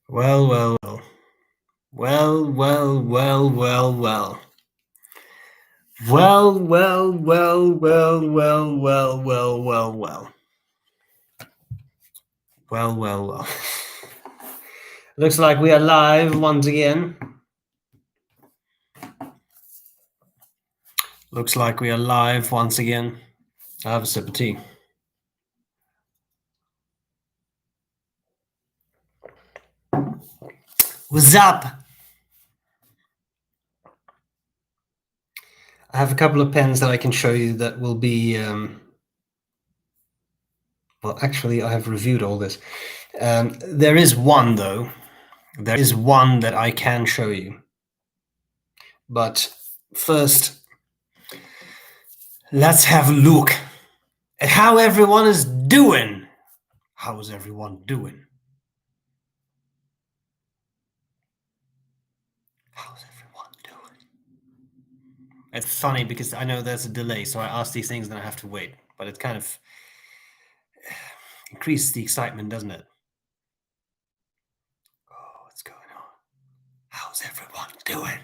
Well, well, well. Well, well, well, well, well. Well, well, well, well, well, well, well, well, well. Well, well, well. Looks like we are live once again. Looks like we are live once again. I have a sip of tea. What's up? I have a couple of pens that I can show you that will be. Well, actually, I have reviewed all this. There is one, though. There is one that I can show you. But first, let's have a look at how everyone is doing. How is everyone doing? How's everyone doing? It's funny because I know there's a delay, so I ask these things and I have to wait. But it kind of increases the excitement, doesn't it? Oh, what's going on? How's everyone doing?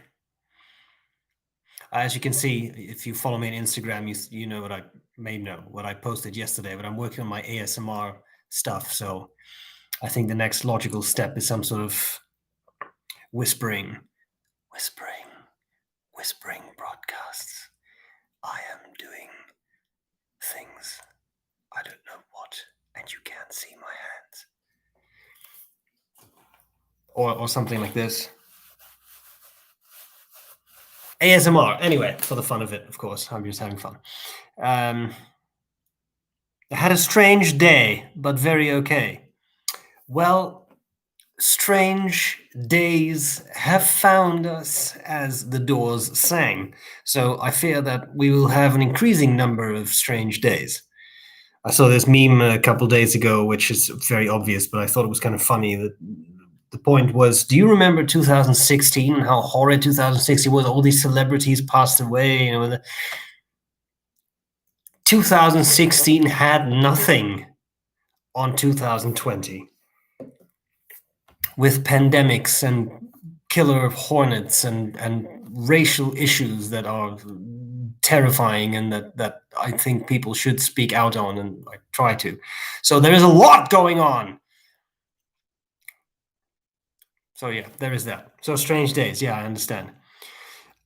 As you can see, if you follow me on Instagram, you know what I may know what I posted yesterday. But I'm working on my ASMR stuff, so I think the next logical step is some sort of whispering broadcasts. I am doing things. I don't know what, and you can't see my hands. Or something like this. ASMR. Anyway, for the fun of it, of course. I'm just having fun. I had a strange day, but very okay. Well, strange days have found us, as the Doors sang. So I fear that we will have an increasing number of strange days. I saw this meme a couple days ago, which is very obvious, but I thought it was kind of funny. That the point was, do you remember 2016? How horrid 2016 was? All these celebrities passed away. 2016 had nothing on 2020. With pandemics and killer hornets and racial issues that are terrifying and that I think people should speak out on, and I try to. So there is a lot going on. So yeah, there is that. So strange days. Yeah, I understand.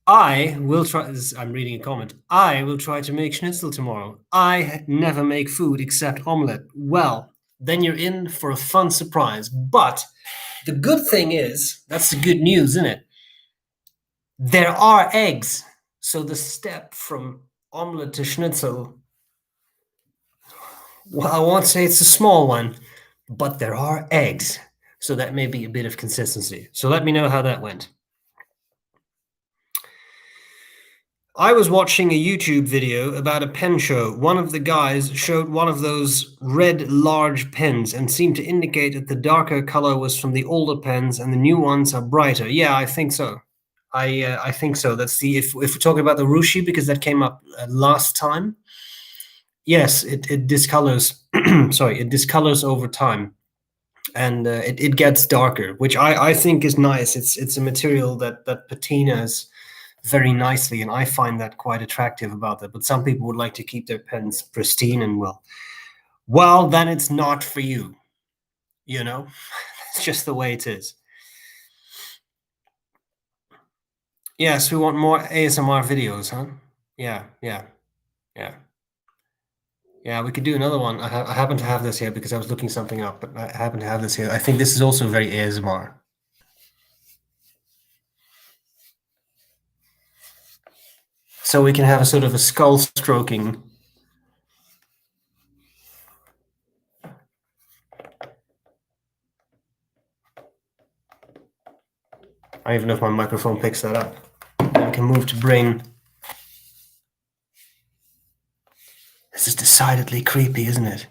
I will try. I'm reading a comment. I will try to make schnitzel tomorrow. I never make food except omelette. Well, then you're in for a fun surprise. But the good thing is, that's the good news, isn't it? There are eggs. So the step from omelette to schnitzel, well, I won't say it's a small one, but there are eggs. So that may be a bit of consistency. So let me know how that went. I was watching a YouTube video about a pen show. One of the guys showed one of those red large pens and seemed to indicate that the darker color was from the older pens and the new ones are brighter. Yeah, I think so. I think so. That's the if we're talking about the Rushi, because that came up last time. Yes, it discolors. Sorry, it discolors over time, and it gets darker, which I think is nice. It's a material that patinas very nicely, and I find that quite attractive about that. But some people would like to keep their pens pristine, and well, then it's not for you. You know, it's just the way it is. Yes, we want more ASMR videos, huh? Yeah. Yeah, we could do another one. I happen to have this here because I was looking something up, but I happen to have this here. I think this is also very ASMR. So we can have a sort of a skull stroking. I don't even know if my microphone picks that up. We can move to brain. This is decidedly creepy, isn't it?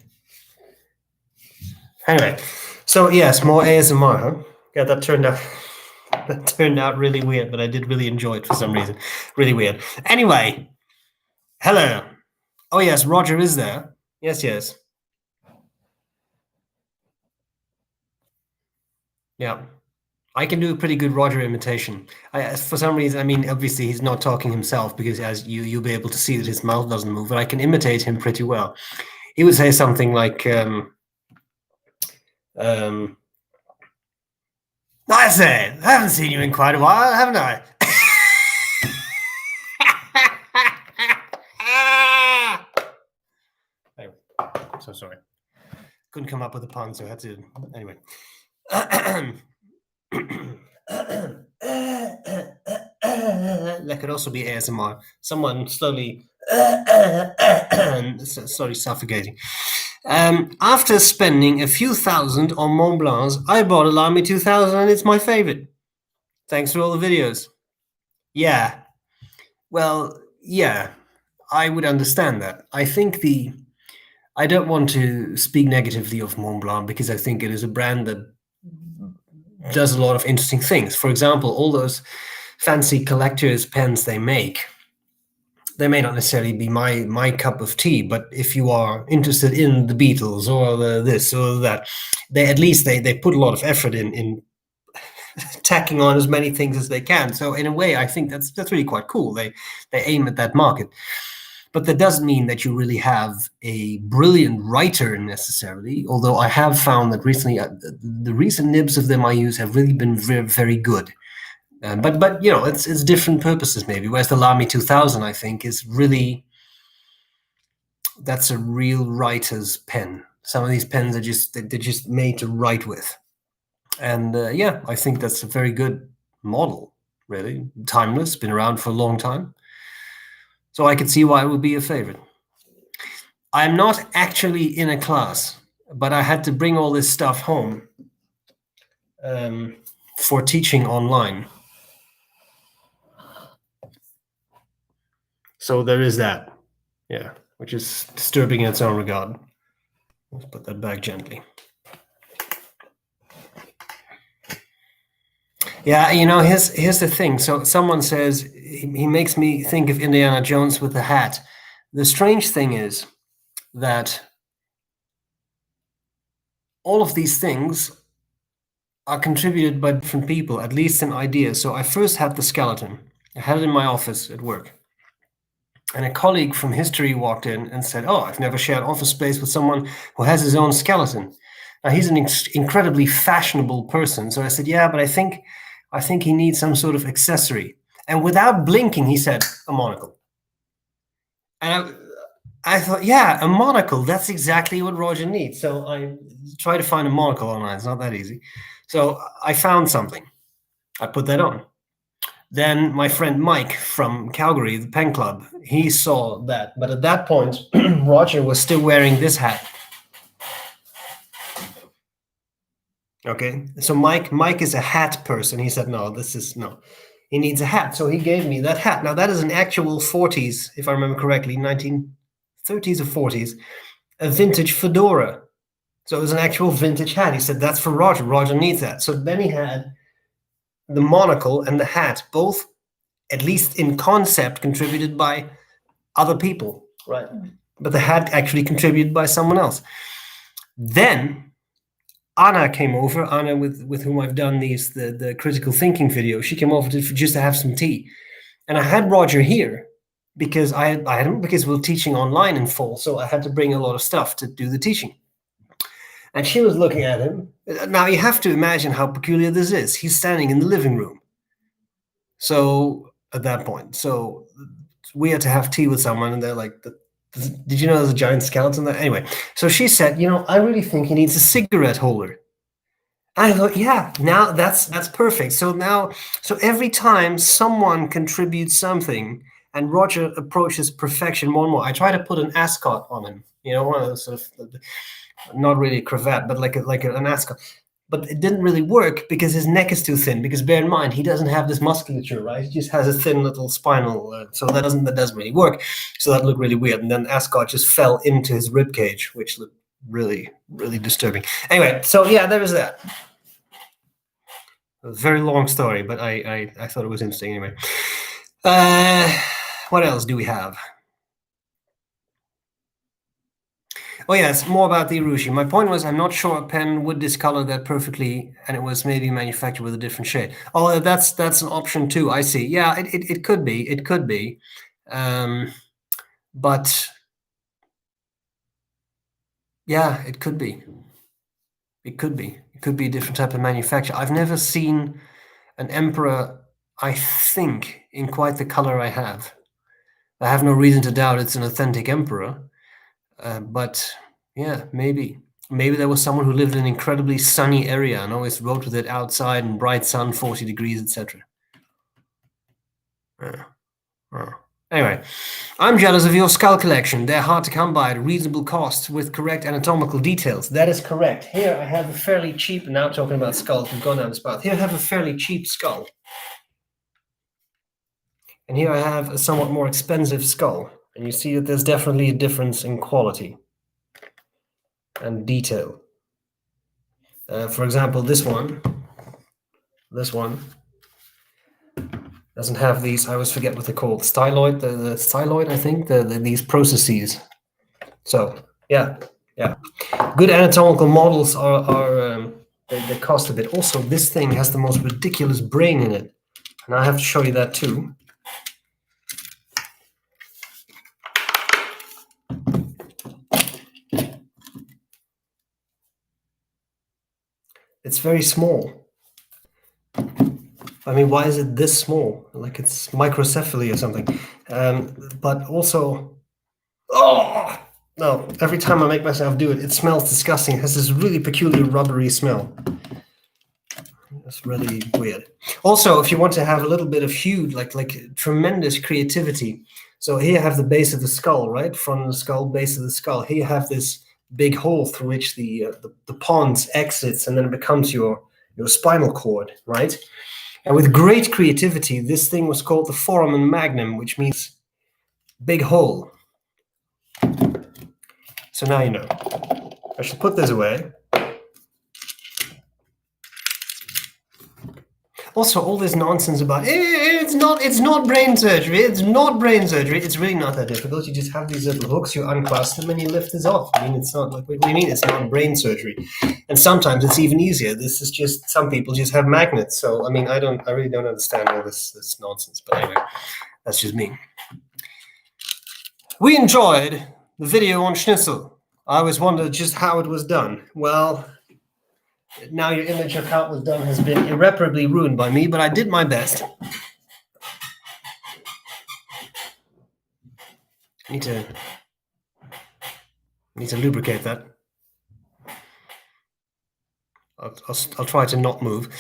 Anyway, so yes, more ASMR, huh? Yeah, that turned out really weird, but I did really enjoy it for some reason. Really weird. Anyway, hello. Oh yes, Roger is there. Yes. Yeah. I can do a pretty good Roger imitation. For some reason, I mean, obviously he's not talking himself because as you'll be able to see that his mouth doesn't move, but I can imitate him pretty well. He would say something like, I say, I haven't seen you in quite a while, haven't I? Anyway, so sorry. Couldn't come up with a pun, so I had to. Anyway. That could also be ASMR. Someone slowly suffocating. After spending a few thousand on Mont Blancs, I bought a Lamy 2000 and it's my favorite. Thanks for all the videos. Yeah. Well, yeah, I would understand that. I don't want to speak negatively of Mont Blanc because I think it is a brand that does a lot of interesting things. For example, all those fancy collector's pens they make, they may not necessarily be my cup of tea, but if you are interested in the Beatles or this or that, they at least they put a lot of effort in tacking on as many things as they can. So in a way, I think that's really quite cool. They aim at that market. But that doesn't mean that you really have a brilliant writer necessarily, although I have found that recently the recent nibs of them I use have really been very, very good. But you know, it's different purposes maybe. Whereas the Lamy 2000, I think, is really, that's a real writer's pen. Some of these pens are they're just made to write with. And yeah, I think that's a very good model, really. Timeless, been around for a long time. So I could see why it would be a favorite. I'm not actually in a class, but I had to bring all this stuff home for teaching online. So there is that, yeah, which is disturbing in its own regard. Let's put that back gently. Yeah, you know, here's the thing. So someone says he makes me think of Indiana Jones with the hat. The strange thing is that all of these things are contributed by different people, at least in ideas. So I first had the skeleton. I had it in my office at work. And a colleague from history walked in and said, "Oh, I've never shared office space with someone who has his own skeleton." Now, he's an incredibly fashionable person. So I said, "Yeah, but I think he needs some sort of accessory." And without blinking, he said, "A monocle." And I thought, yeah, a monocle. That's exactly what Roger needs. So I tried to find a monocle online. It's not that easy. So I found something. I put that on. Then my friend Mike from Calgary, the pen club, he saw that. But at that point, Roger was still wearing this hat. Okay, so Mike is a hat person. He said, no, he needs a hat. So he gave me that hat. Now that is an actual 40s, if I remember correctly, 1930s or 40s, a vintage fedora. So it was an actual vintage hat. He said, that's for Roger. Roger needs that. So then he had the monocle and the hat, both, at least in concept, contributed by other people, right? But the hat actually contributed by someone else. Then Anna came over, Anna with whom I've done the critical thinking video. She came over just to have some tea. And I had Roger here because I had him because we're teaching online in fall. So I had to bring a lot of stuff to do the teaching. And she was looking at him. Now you have to imagine how peculiar this is. He's standing in the living room. So at that point, so we had to have tea with someone, and they're like, "Did you know there's a giant skeleton there?" Anyway, so she said, "You know, I really think he needs a cigarette holder." I thought, yeah, now that's perfect. So every time someone contributes something, and Roger approaches perfection more and more, I try to put an ascot on him. You know, one of those sort of, not really a cravat, but like an ascot. But it didn't really work because his neck is too thin. Because bear in mind, he doesn't have this musculature, right? He just has a thin little spinal, so that doesn't really work. So that looked really weird. And then ascot just fell into his rib cage, which looked really, really disturbing. Anyway, so yeah, there was that. A very long story, but I thought it was interesting anyway. What else do we have? Oh yes, more about the Urushi. My point was, I'm not sure a pen would discolor that perfectly, and it was maybe manufactured with a different shade. Oh, that's an option too. I see. Yeah, it could be. It could be. But yeah, it could be. It could be. It could be a different type of manufacture. I've never seen an Emperor, I think, in quite the color I have. I have no reason to doubt it's an authentic Emperor. But yeah, maybe. Maybe there was someone who lived in an incredibly sunny area and always wrote with it outside in bright sun, 40 degrees, etc. Anyway, I'm jealous of your skull collection. They're hard to come by at reasonable cost with correct anatomical details. That is correct. Here I have a fairly cheap, now I'm talking about skulls, we've gone down this path. Here I have a fairly cheap skull. And here I have a somewhat more expensive skull. And you see that there's definitely a difference in quality and detail. For example, this one doesn't have these, I always forget what they're called, styloid, the styloid, I think, these processes. So, yeah. Good anatomical models they cost a bit. Also, this thing has the most ridiculous brain in it. And I have to show you that too. It's very small. I mean, why is it this small? Like it's microcephaly or something. But also, oh no! Every time I make myself do it, it smells disgusting. It has this really peculiar rubbery smell. That's really weird. Also, if you want to have a little bit of hue, like tremendous creativity. So here you have the base of the skull, right? From the skull, base of the skull. Here you have this big hole through which the pons exits, and then it becomes your spinal cord, right? And with great creativity, this thing was called the foramen magnum, which means big hole. So now you know. I should put this away. Also, all this nonsense about it's not brain surgery. It's not brain surgery. It's really not that difficult. You just have these little hooks, you unclasp them, and you lift this off. I mean, it's not like what do you mean? It's not brain surgery. And sometimes it's even easier. This is just some people just have magnets. So I mean, I really don't understand all this nonsense. But anyway, that's just me. We enjoyed the video on schnitzel. I always wondered just how it was done. Well, now your image of how it was done has been irreparably ruined by me, but I did my best. Need to lubricate that. I'll try to not move.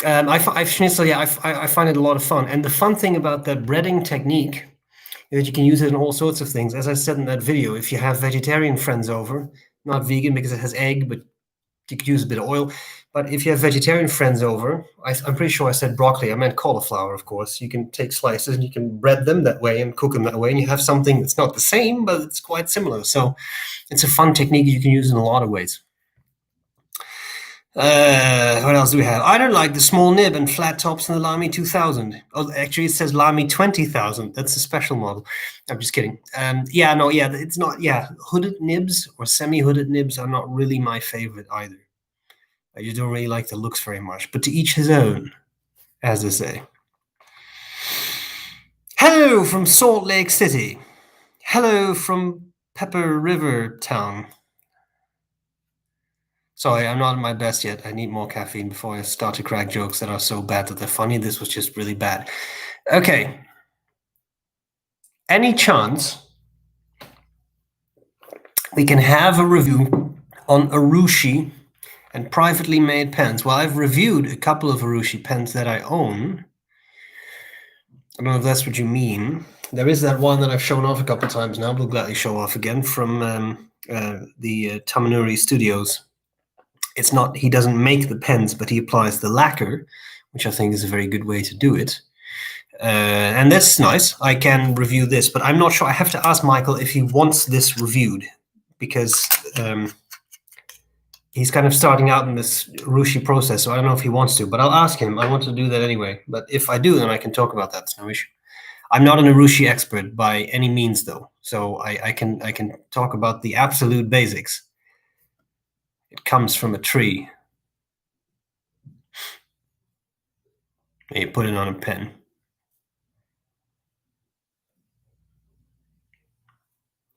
Schnitzel, yeah, I find it a lot of fun. And the fun thing about that breading technique is that you can use it in all sorts of things. As I said in that video, if you have vegetarian friends over, not vegan because it has egg, but you could use a bit of oil. But if you have vegetarian friends over, I'm pretty sure I said broccoli. I meant cauliflower, of course. You can take slices and you can bread them that way and cook them that way. And you have something that's not the same, but it's quite similar. So it's a fun technique you can use in a lot of ways. What else do we have? I don't like the small nib and flat tops in the Lamy 2000. Oh, actually, it says Lamy 20,000. That's a special model. I'm just kidding. It's not. Yeah, hooded nibs or semi-hooded nibs are not really my favorite either. I just don't really like the looks very much. But to each his own, as they say. Hello from Salt Lake City. Hello from Pepper River Town. Sorry, I'm not at my best yet. I need more caffeine before I start to crack jokes that are so bad that they're funny. This was just really bad. Okay. Any chance we can have a review on Urushi and privately made pens? Well, I've reviewed a couple of Urushi pens that I own. I don't know if that's what you mean. There is that one that I've shown off a couple of times now. We'll gladly show off again from the Tamanuri Studios. It's not, he doesn't make the pens, but he applies the lacquer, which I think is a very good way to do it. And that's nice. I can review this, but I'm not sure. I have to ask Michael if he wants this reviewed, because he's kind of starting out in this Urushi process, so I don't know if he wants to, but I'll ask him. I want to do that anyway. But if I do, then I can talk about that. It's no issue. I'm not an Urushi expert by any means, though. so I can talk about the absolute basics. It comes from a tree. And you put it on a pen.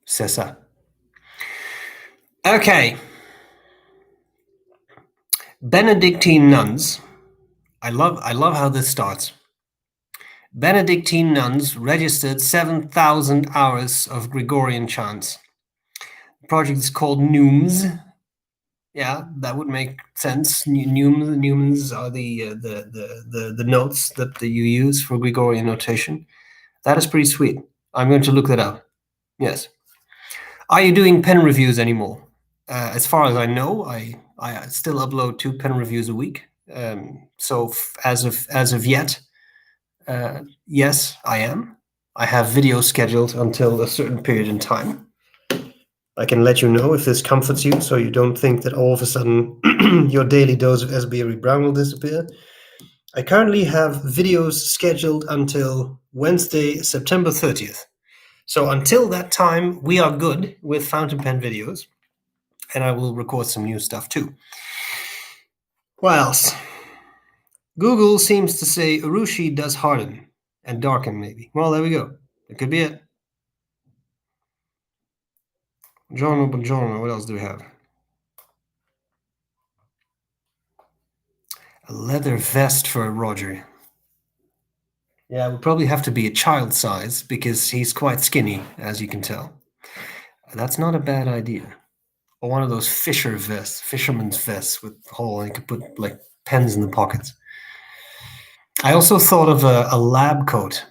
C'est ça. Okay. Benedictine nuns. I love how this starts. Benedictine nuns registered 7,000 hours of Gregorian chants. The project is called Neumes. Yeah, that would make sense. Neumes are the notes that you use for Gregorian notation. That is pretty sweet. I'm going to look that up. Yes. Are you doing pen reviews anymore? As far as I know, I still upload 2 pen reviews a week. So as of yet, yes, I am. I have videos scheduled until a certain period in time. I can let you know if this comforts you, so you don't think that all of a sudden your daily dose of SBREBROWN will disappear. I currently have videos scheduled until Wednesday, September 30th. So until that time, we are good with fountain pen videos, and I will record some new stuff too. What else? Google seems to say Urushi does harden and darken, maybe. Well, there we go. It could be it. Buongiorno. What else do we have? A leather vest for Roger. Yeah, it would probably have to be a child size because he's quite skinny, as you can tell. That's not a bad idea. Or one of those fisherman's vests with a hole, and you could put like pens in the pockets. I also thought of a lab coat,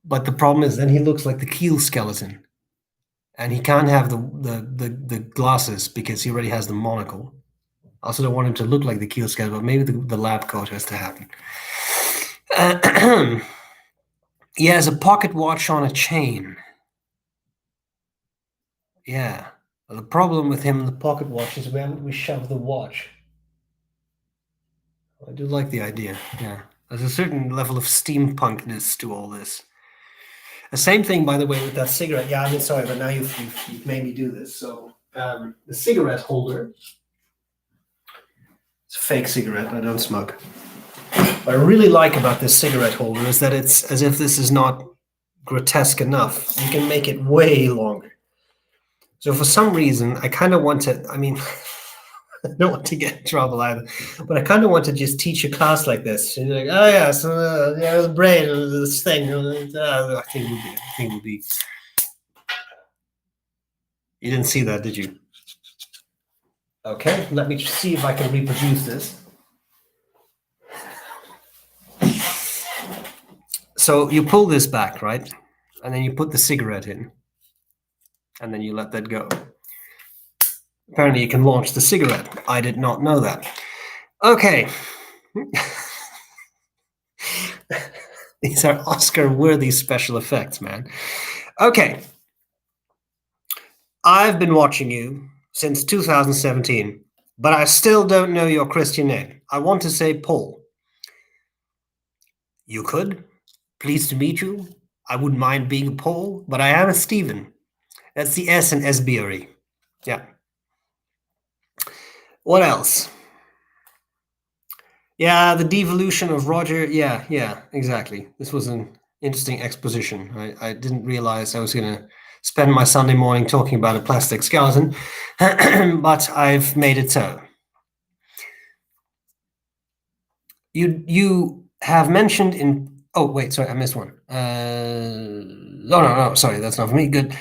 but the problem is then he looks like the Keel skeleton, and he can't have the glasses because he already has the monocle. I also don't want him to look like the Keel skeleton, but maybe the lab coat has to happen. He has a pocket watch on a chain. Yeah. Well, the problem with him and the pocket watch is where would we shove the watch? I do like the idea, yeah. There's a certain level of steampunkness to all this. The same thing, by the way, with that cigarette. Yeah, I mean, sorry, but now you've made me do this. So the cigarette holder, it's a fake cigarette, I don't smoke. What I really like about this cigarette holder is that it's, as if this is not grotesque enough, you can make it way longer. So for some reason, I kind of want to, I mean, I don't want to get in trouble either, but I kind of want to just teach a class like this. And you're like, oh yeah, so yeah, the brain, this thing. I think it would be. You didn't see that, did you? Okay, let me see if I can reproduce this. So you pull this back, right? And then you put the cigarette in. And then you let that go. Apparently you can launch the cigarette. I did not know that. Okay. These are Oscar-worthy special effects, man. Okay. I've been watching you since 2017, but I still don't know your Christian name. I want to say Paul. You could. Pleased to meet you. I wouldn't mind being a Paul, but I am a Stephen. That's the S in SBRE. Yeah. What else? Yeah, the devolution of Roger. Yeah, exactly. This was an interesting exposition. I didn't realize I was going to spend my Sunday morning talking about a plastic skeleton, but I've made it so. You have mentioned in... Oh, wait, sorry, I missed one. No, sorry, that's not for me. Good.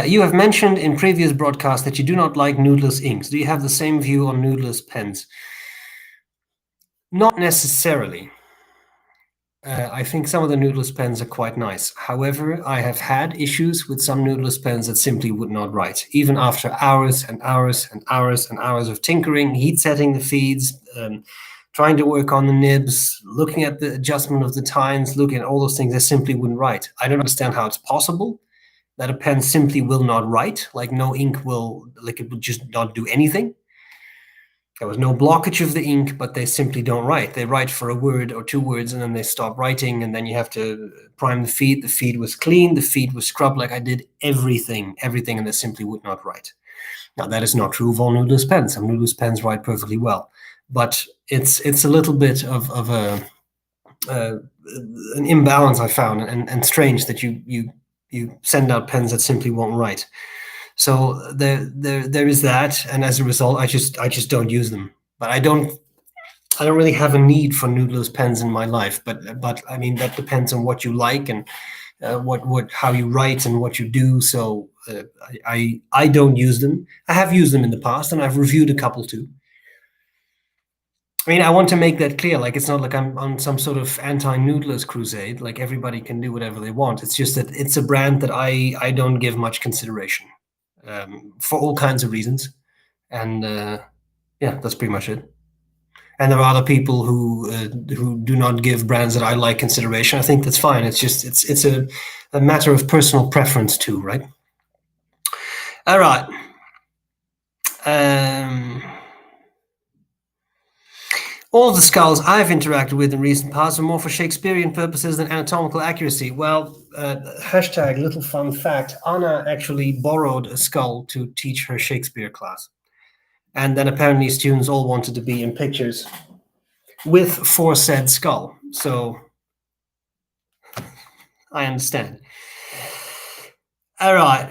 You have mentioned in previous broadcasts that you do not like nodeless inks. Do you have the same view on nodeless pens? Not necessarily. I think some of the nodeless pens are quite nice. However, I have had issues with some nodeless pens that simply would not write, even after hours and hours and hours and hours of tinkering, heat setting the feeds, trying to work on the nibs, looking at the adjustment of the tines, looking at all those things, they simply wouldn't write. I don't understand how it's possible that a pen simply will not write, like no ink will, like it would just not do anything. There was no blockage of the ink, but they simply don't write. They write for a word or two words and then they stop writing, and then you have to prime the feed. The feed was clean, the feed was scrubbed. Like I did everything, and they simply would not write. Now that is not true of all Noodler's pens. Some Noodler's pens write perfectly well, but it's a little bit of an imbalance I found, and strange that you send out pens that simply won't write. So there is that, and as a result, I just don't use them. But I don't really have a need for Noodler's pens in my life. But I mean that depends on what you like and what how you write and what you do. So I don't use them. I have used them in the past, and I've reviewed a couple too. I mean, I want to make that clear. Like, it's not like I'm on some sort of anti-Noodler's crusade. Like, everybody can do whatever they want. It's just that it's a brand that I don't give much consideration for all kinds of reasons. And yeah, that's pretty much it. And there are other people who do not give brands that I like consideration. I think that's fine. It's just it's a matter of personal preference too, right? All right. All the skulls I've interacted with in recent past are more for Shakespearean purposes than anatomical accuracy. Well, hashtag little fun fact, Anna actually borrowed a skull to teach her Shakespeare class. And then apparently students all wanted to be in pictures with foresaid skull. So I understand. All right.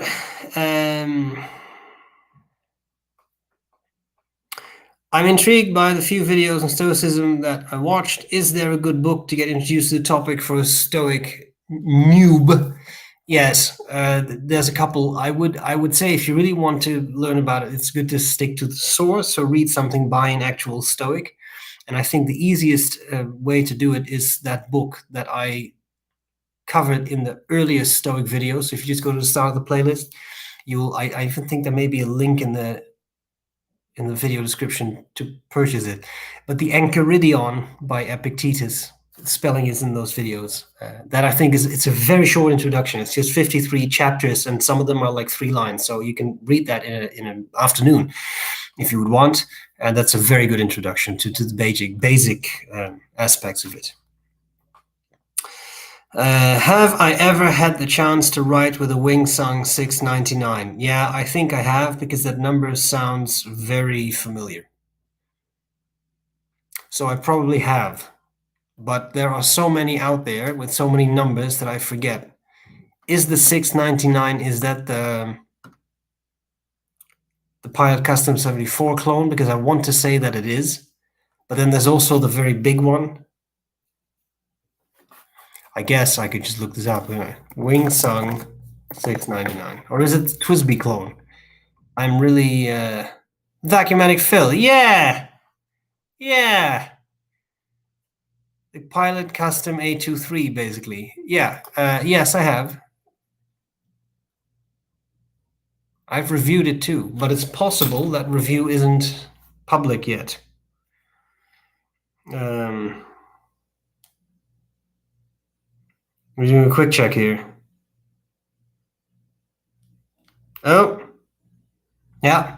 I'm intrigued by the few videos on Stoicism that I watched. Is there a good book to get introduced to the topic for a Stoic noob? Yes, there's a couple. I would say if you really want to learn about it, it's good to stick to the source. So read something by an actual Stoic. And I think the easiest way to do it is that book that I covered in the earliest Stoic videos. So if you just go to the start of the playlist, I even think there may be a link in the video description to purchase it. But the Enchiridion by Epictetus, the spelling is in those videos. That I think it's a very short introduction. It's just 53 chapters, and some of them are like 3 lines. So you can read that in an afternoon if you would want. And that's a very good introduction to the basic aspects of it. Have I ever had the chance to write with a Wingsung 699? Yeah, I think I have, because that number sounds very familiar. So I probably have. But there are so many out there with so many numbers that I forget. Is the 699, is that the Pilot Custom 74 clone? Because I want to say that it is. But then there's also the very big one. I guess I could just look this up. Wingsung 699. Or is it Twisby clone? I'm really... Vacuumatic Phil. Yeah! Yeah! The Pilot Custom A23, basically. Yeah. Yes, I have. I've reviewed it too, but it's possible that review isn't public yet. We're doing a quick check here. Oh, yeah.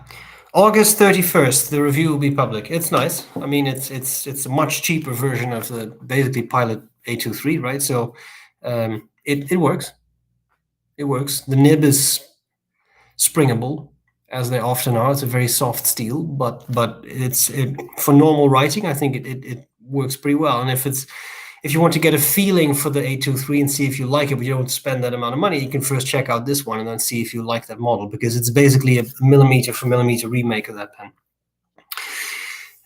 August 31st, the review will be public. It's nice. I mean, it's a much cheaper version of the basically Pilot A23, right? So it works. It works. The nib is springable, as they often are. It's a very soft steel, but it's for normal writing, I think it works pretty well. And if you want to get a feeling for the A23 and see if you like it, but you don't spend that amount of money, you can first check out this one and then see if you like that model, because it's basically a millimeter for millimeter remake of that pen.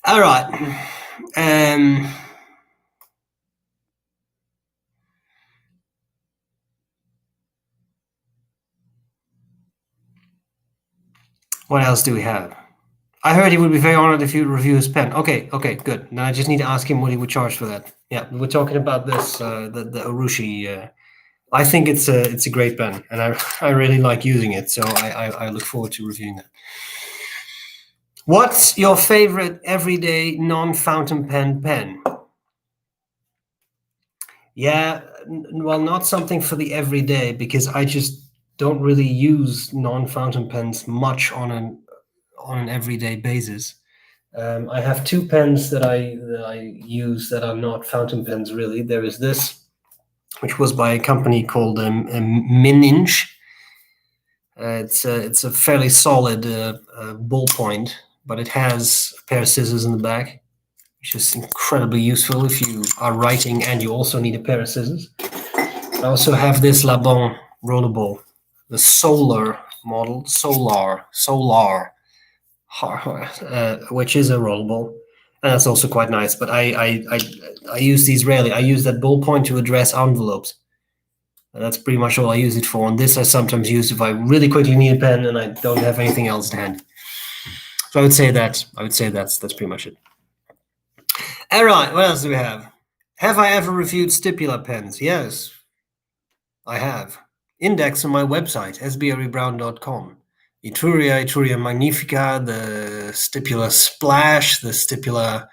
All right. What else do we have? I heard he would be very honored if you would review his pen. Okay, good. Now I just need to ask him what he would charge for that. Yeah, we're talking about this, the Urushi. I think it's a great pen, and I really like using it, so I look forward to reviewing that. What's your favorite everyday non-fountain pen? Yeah, well, not something for the everyday, because I just don't really use non-fountain pens much on an everyday basis. I have two pens that I use that are not fountain pens really. There is this, which was by a company called Mininch. It's a fairly solid ballpoint, but it has a pair of scissors in the back, which is incredibly useful if you are writing and you also need a pair of scissors. I also have this Labon rollerball, the Solar model, Solar, which is a rollerball, and that's also quite nice. But I use these rarely. I use that ballpoint to address envelopes. And that's pretty much all I use it for. And this I sometimes use if I really quickly need a pen and I don't have anything else to hand. So I would say that's pretty much it. All right, what else do we have? Have I ever reviewed Stipula pens? Yes, I have. Index on my website, sbrebrown.com. Etruria Magnifica, the Stipula Splash, the Stipula,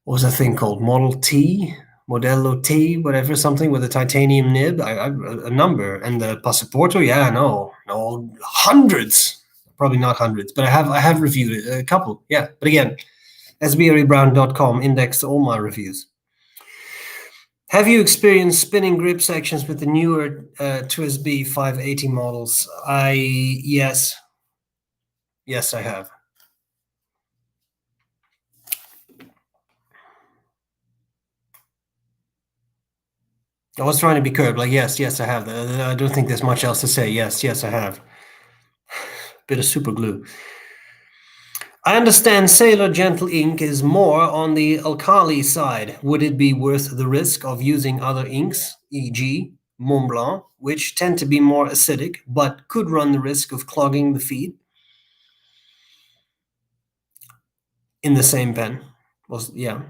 what was that thing called? Modello T, whatever, something with a titanium nib. A number. And the Passaporto, yeah, no, hundreds. Probably not hundreds, but I have reviewed it, a couple, yeah. But again, sbrebrown.com indexed all my reviews. Have you experienced spinning grip sections with the newer 2SB 580 models? Yes, I have. I was trying to be curved, like yes, I have. I don't think there's much else to say. Yes, I have. Bit of super glue. I understand Sailor Gentle ink is more on the alkali side. Would it be worth the risk of using other inks, e.g. Mont Blanc, which tend to be more acidic, but could run the risk of clogging the feed in the same pen? Well, yeah.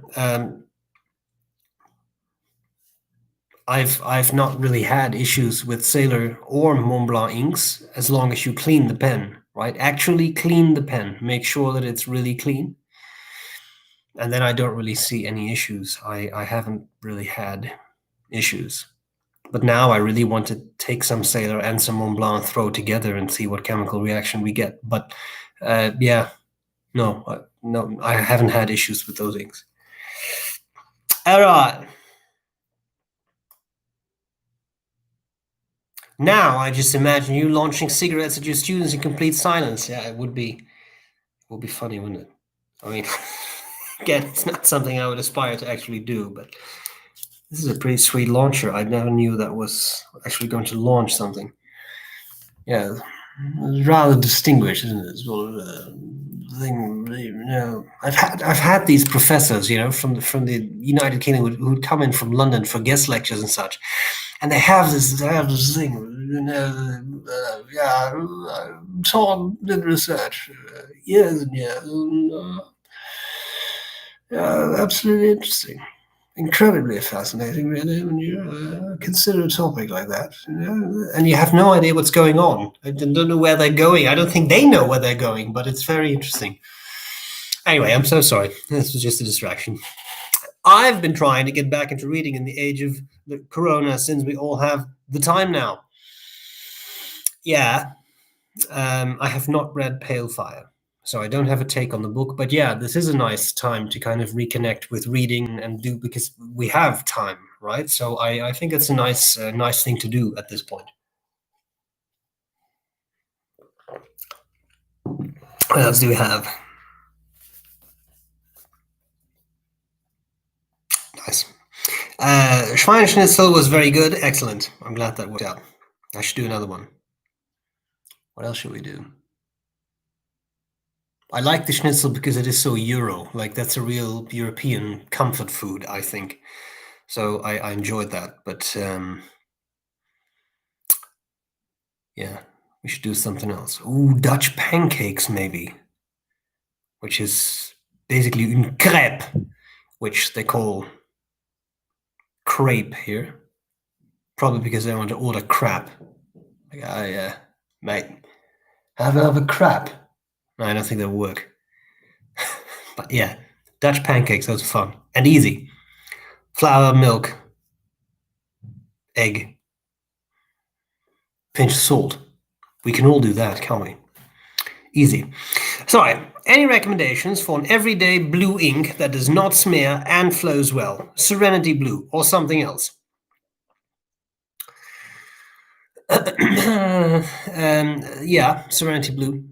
I've not really had issues with Sailor or Mont Blanc inks as long as you clean the pen, right? Actually clean the pen. Make sure that it's really clean. And then I don't really see any issues. I haven't really had issues. But now I really want to take some Sailor and some Mont Blanc, throw together and see what chemical reaction we get. But yeah, no, I haven't had issues with those inks. All right. Now I just imagine you launching cigarettes at your students in complete silence. Yeah, it would be funny, wouldn't it? I mean, again, it's not something I would aspire to actually do, but this is a pretty sweet launcher. I never knew that was actually going to launch something. Yeah, rather distinguished, isn't it? Sort of thing, you know. I've had these professors, you know, from the United Kingdom who'd come in from London for guest lectures and such, and they have this thing, you know. Yeah, Tom did research years and years. And, yeah, absolutely interesting. Incredibly fascinating, really, when you consider a topic like that. You know? And you have no idea what's going on. I don't know where they're going. I don't think they know where they're going, but it's very interesting. Anyway, I'm so sorry. This was just a distraction. I've been trying to get back into reading in the age of the corona since we all have the time now. Yeah, I have not read Pale Fire, so I don't have a take on the book. But yeah, this is a nice time to kind of reconnect with reading and do, because we have time, right? So I think it's a nice thing to do at this point. What else do we have? Nice. Schweineschnitzel was very good. Excellent. I'm glad that worked out. I should do another one. What else should we do? I like the schnitzel because it is so Euro. Like, that's a real European comfort food, I think. So I enjoyed that. But yeah, we should do something else. Ooh, Dutch pancakes, maybe. Which is basically une crêpe, which they call crepe here. Probably because they want to order crap. Like, mate, have another crap. No, I don't think that'll work. But yeah, Dutch pancakes, those are fun and easy. Flour, milk, egg, pinch of salt. We can all do that, can't we? Easy. Sorry, any recommendations for an everyday blue ink that does not smear and flows well? Serenity Blue or something else? Yeah, Serenity Blue.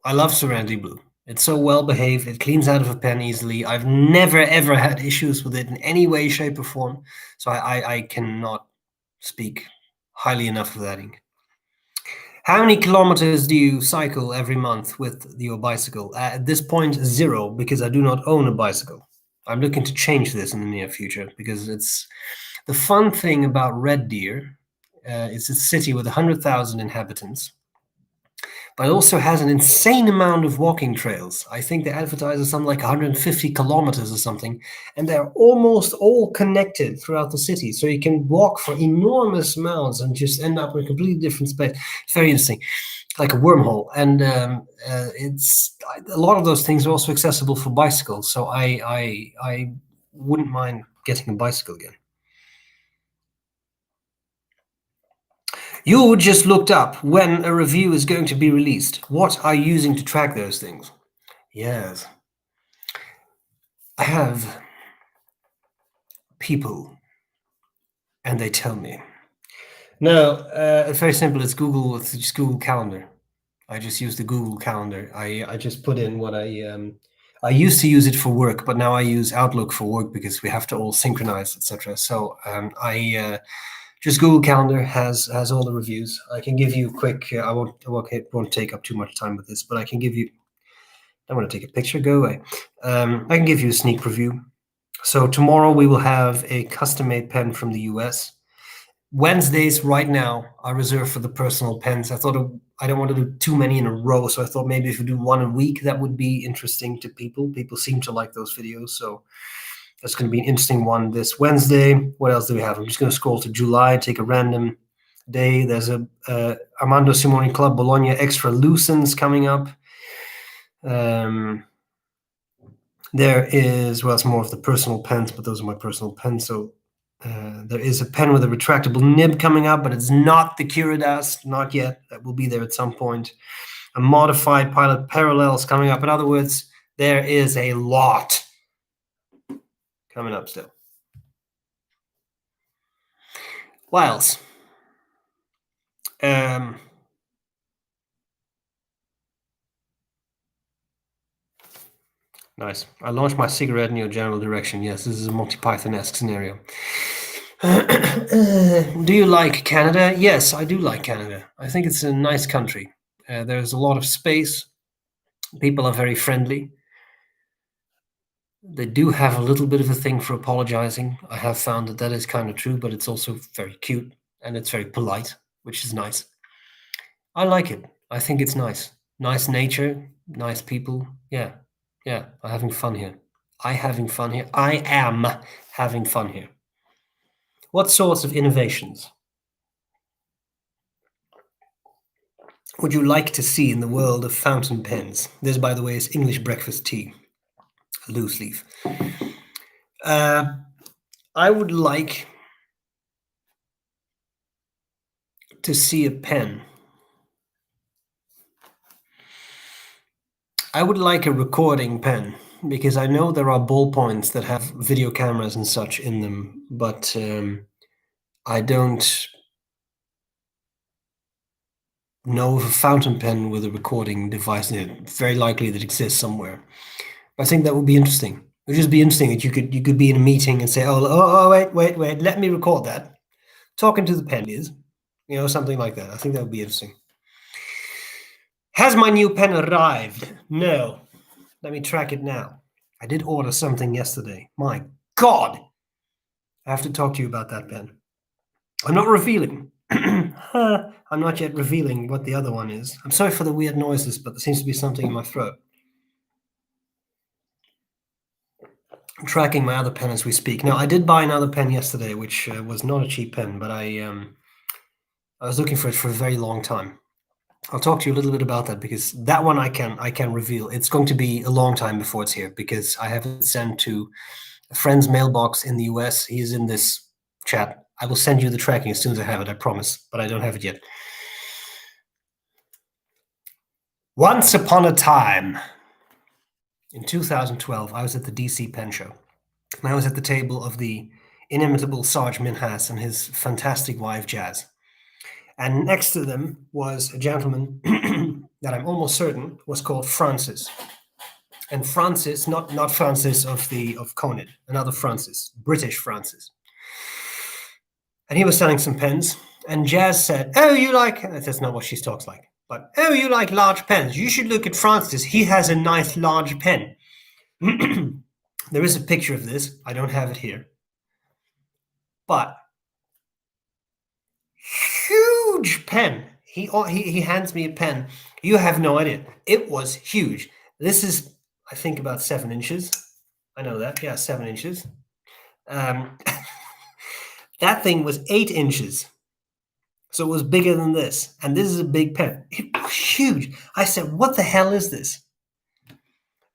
I love Serenity Blue. It's so well behaved. It cleans out of a pen easily. I've never ever had issues with it in any way, shape, or form. So I cannot speak highly enough of that ink. How many kilometers do you cycle every month with your bicycle? At this point, 0, because I do not own a bicycle. I'm looking to change this in the near future because it's the fun thing about Red Deer. It's a city with 100,000 inhabitants, but it also has an insane amount of walking trails. I think they advertise something like 150 kilometers or something, and they're almost all connected throughout the city. So you can walk for enormous amounts and just end up in a completely different space. It's very interesting, like a wormhole. And it's a lot of those things are also accessible for bicycles. So I wouldn't mind getting a bicycle again. You just looked up when a review is going to be released. What are you using to track those things? Yes. I have people, and they tell me. No, it's very simple. It's Google. It's just Google Calendar. I just use the Google Calendar. I just put in what I used to use it for work, but now I use Outlook for work because we have to all synchronize, etc. So I just Google Calendar has all the reviews. I can give you a quick. It won't take up too much time with this, but I can give you. I want to take a picture. Go away. I can give you a sneak preview. So tomorrow we will have a custom-made pen from the US. Wednesdays right now are reserved for the personal pens. I don't want to do too many in a row, so I thought maybe if we do one a week, that would be interesting to people. People seem to like those videos, so that's going to be an interesting one this Wednesday. What else do we have? I'm just going to scroll to July, take a random day. There's a Armando Simoni Club Bologna Extra Lucens coming up. There is, well, it's more of the personal pens, but those are my personal pens. So there is a pen with a retractable nib coming up, but it's not the Curidas, not yet. That will be there at some point. A modified Pilot Parallels coming up. In other words, there is a lot coming up still. What else? Nice. I launched my cigarette in your general direction. Yes, this is a Monty Python-esque scenario. Do you like Canada? Yes, I do like Canada. I think it's a nice country. There's a lot of space. People are very friendly. They do have a little bit of a thing for apologizing. I have found that is kind of true, but it's also very cute and it's very polite, which is nice. I like it. I think it's nice. Nice nature, nice people. Yeah, I'm having fun here. I am having fun here. What sorts of innovations would you like to see in the world of fountain pens? This, by the way, is English breakfast tea, a loose leaf. I would like to see a pen. I would like a recording pen because I know there are ballpoints that have video cameras and such in them, but I don't know of a fountain pen with a recording device in it. Very likely that exists somewhere. I think that would be interesting. It would just be interesting that you could be in a meeting and say, oh, wait, let me record that. Talking to the pen is, something like that. I think that would be interesting. Has my new pen arrived? No. Let me track it now. I did order something yesterday. My God! I have to talk to you about that pen. I'm not revealing. I'm not yet revealing what the other one is. I'm sorry for the weird noises, but there seems to be something in my throat. I'm tracking my other pen as we speak. Now, I did buy another pen yesterday, which was not a cheap pen, but I was looking for it for a very long time. I'll talk to you a little bit about that because that one I can reveal. It's going to be a long time before it's here because I have it sent to a friend's mailbox in the US. He's in this chat. I will send you the tracking as soon as I have it, I promise, but I don't have it yet. Once upon a time, in 2012, I was at the DC Pen Show. And I was at the table of the inimitable Sarge Minhas and his fantastic wife, Jazz. And next to them was a gentleman that I'm almost certain was called Francis. And Francis, not Francis of Conan, another Francis, British Francis. And he was selling some pens. And Jazz said, "Oh, you like..." That's not what she talks like. But, "Oh, you like large pens. You should look at Francis. He has a nice large pen." There is a picture of this. I don't have it here. But huge pen. He hands me a pen. You have no idea. It was huge. This is, I think, about 7 inches. I know that. Yeah, 7 inches. That thing was 8 inches. So it was bigger than this. And this is a big pen. It was huge. I said, "What the hell is this?"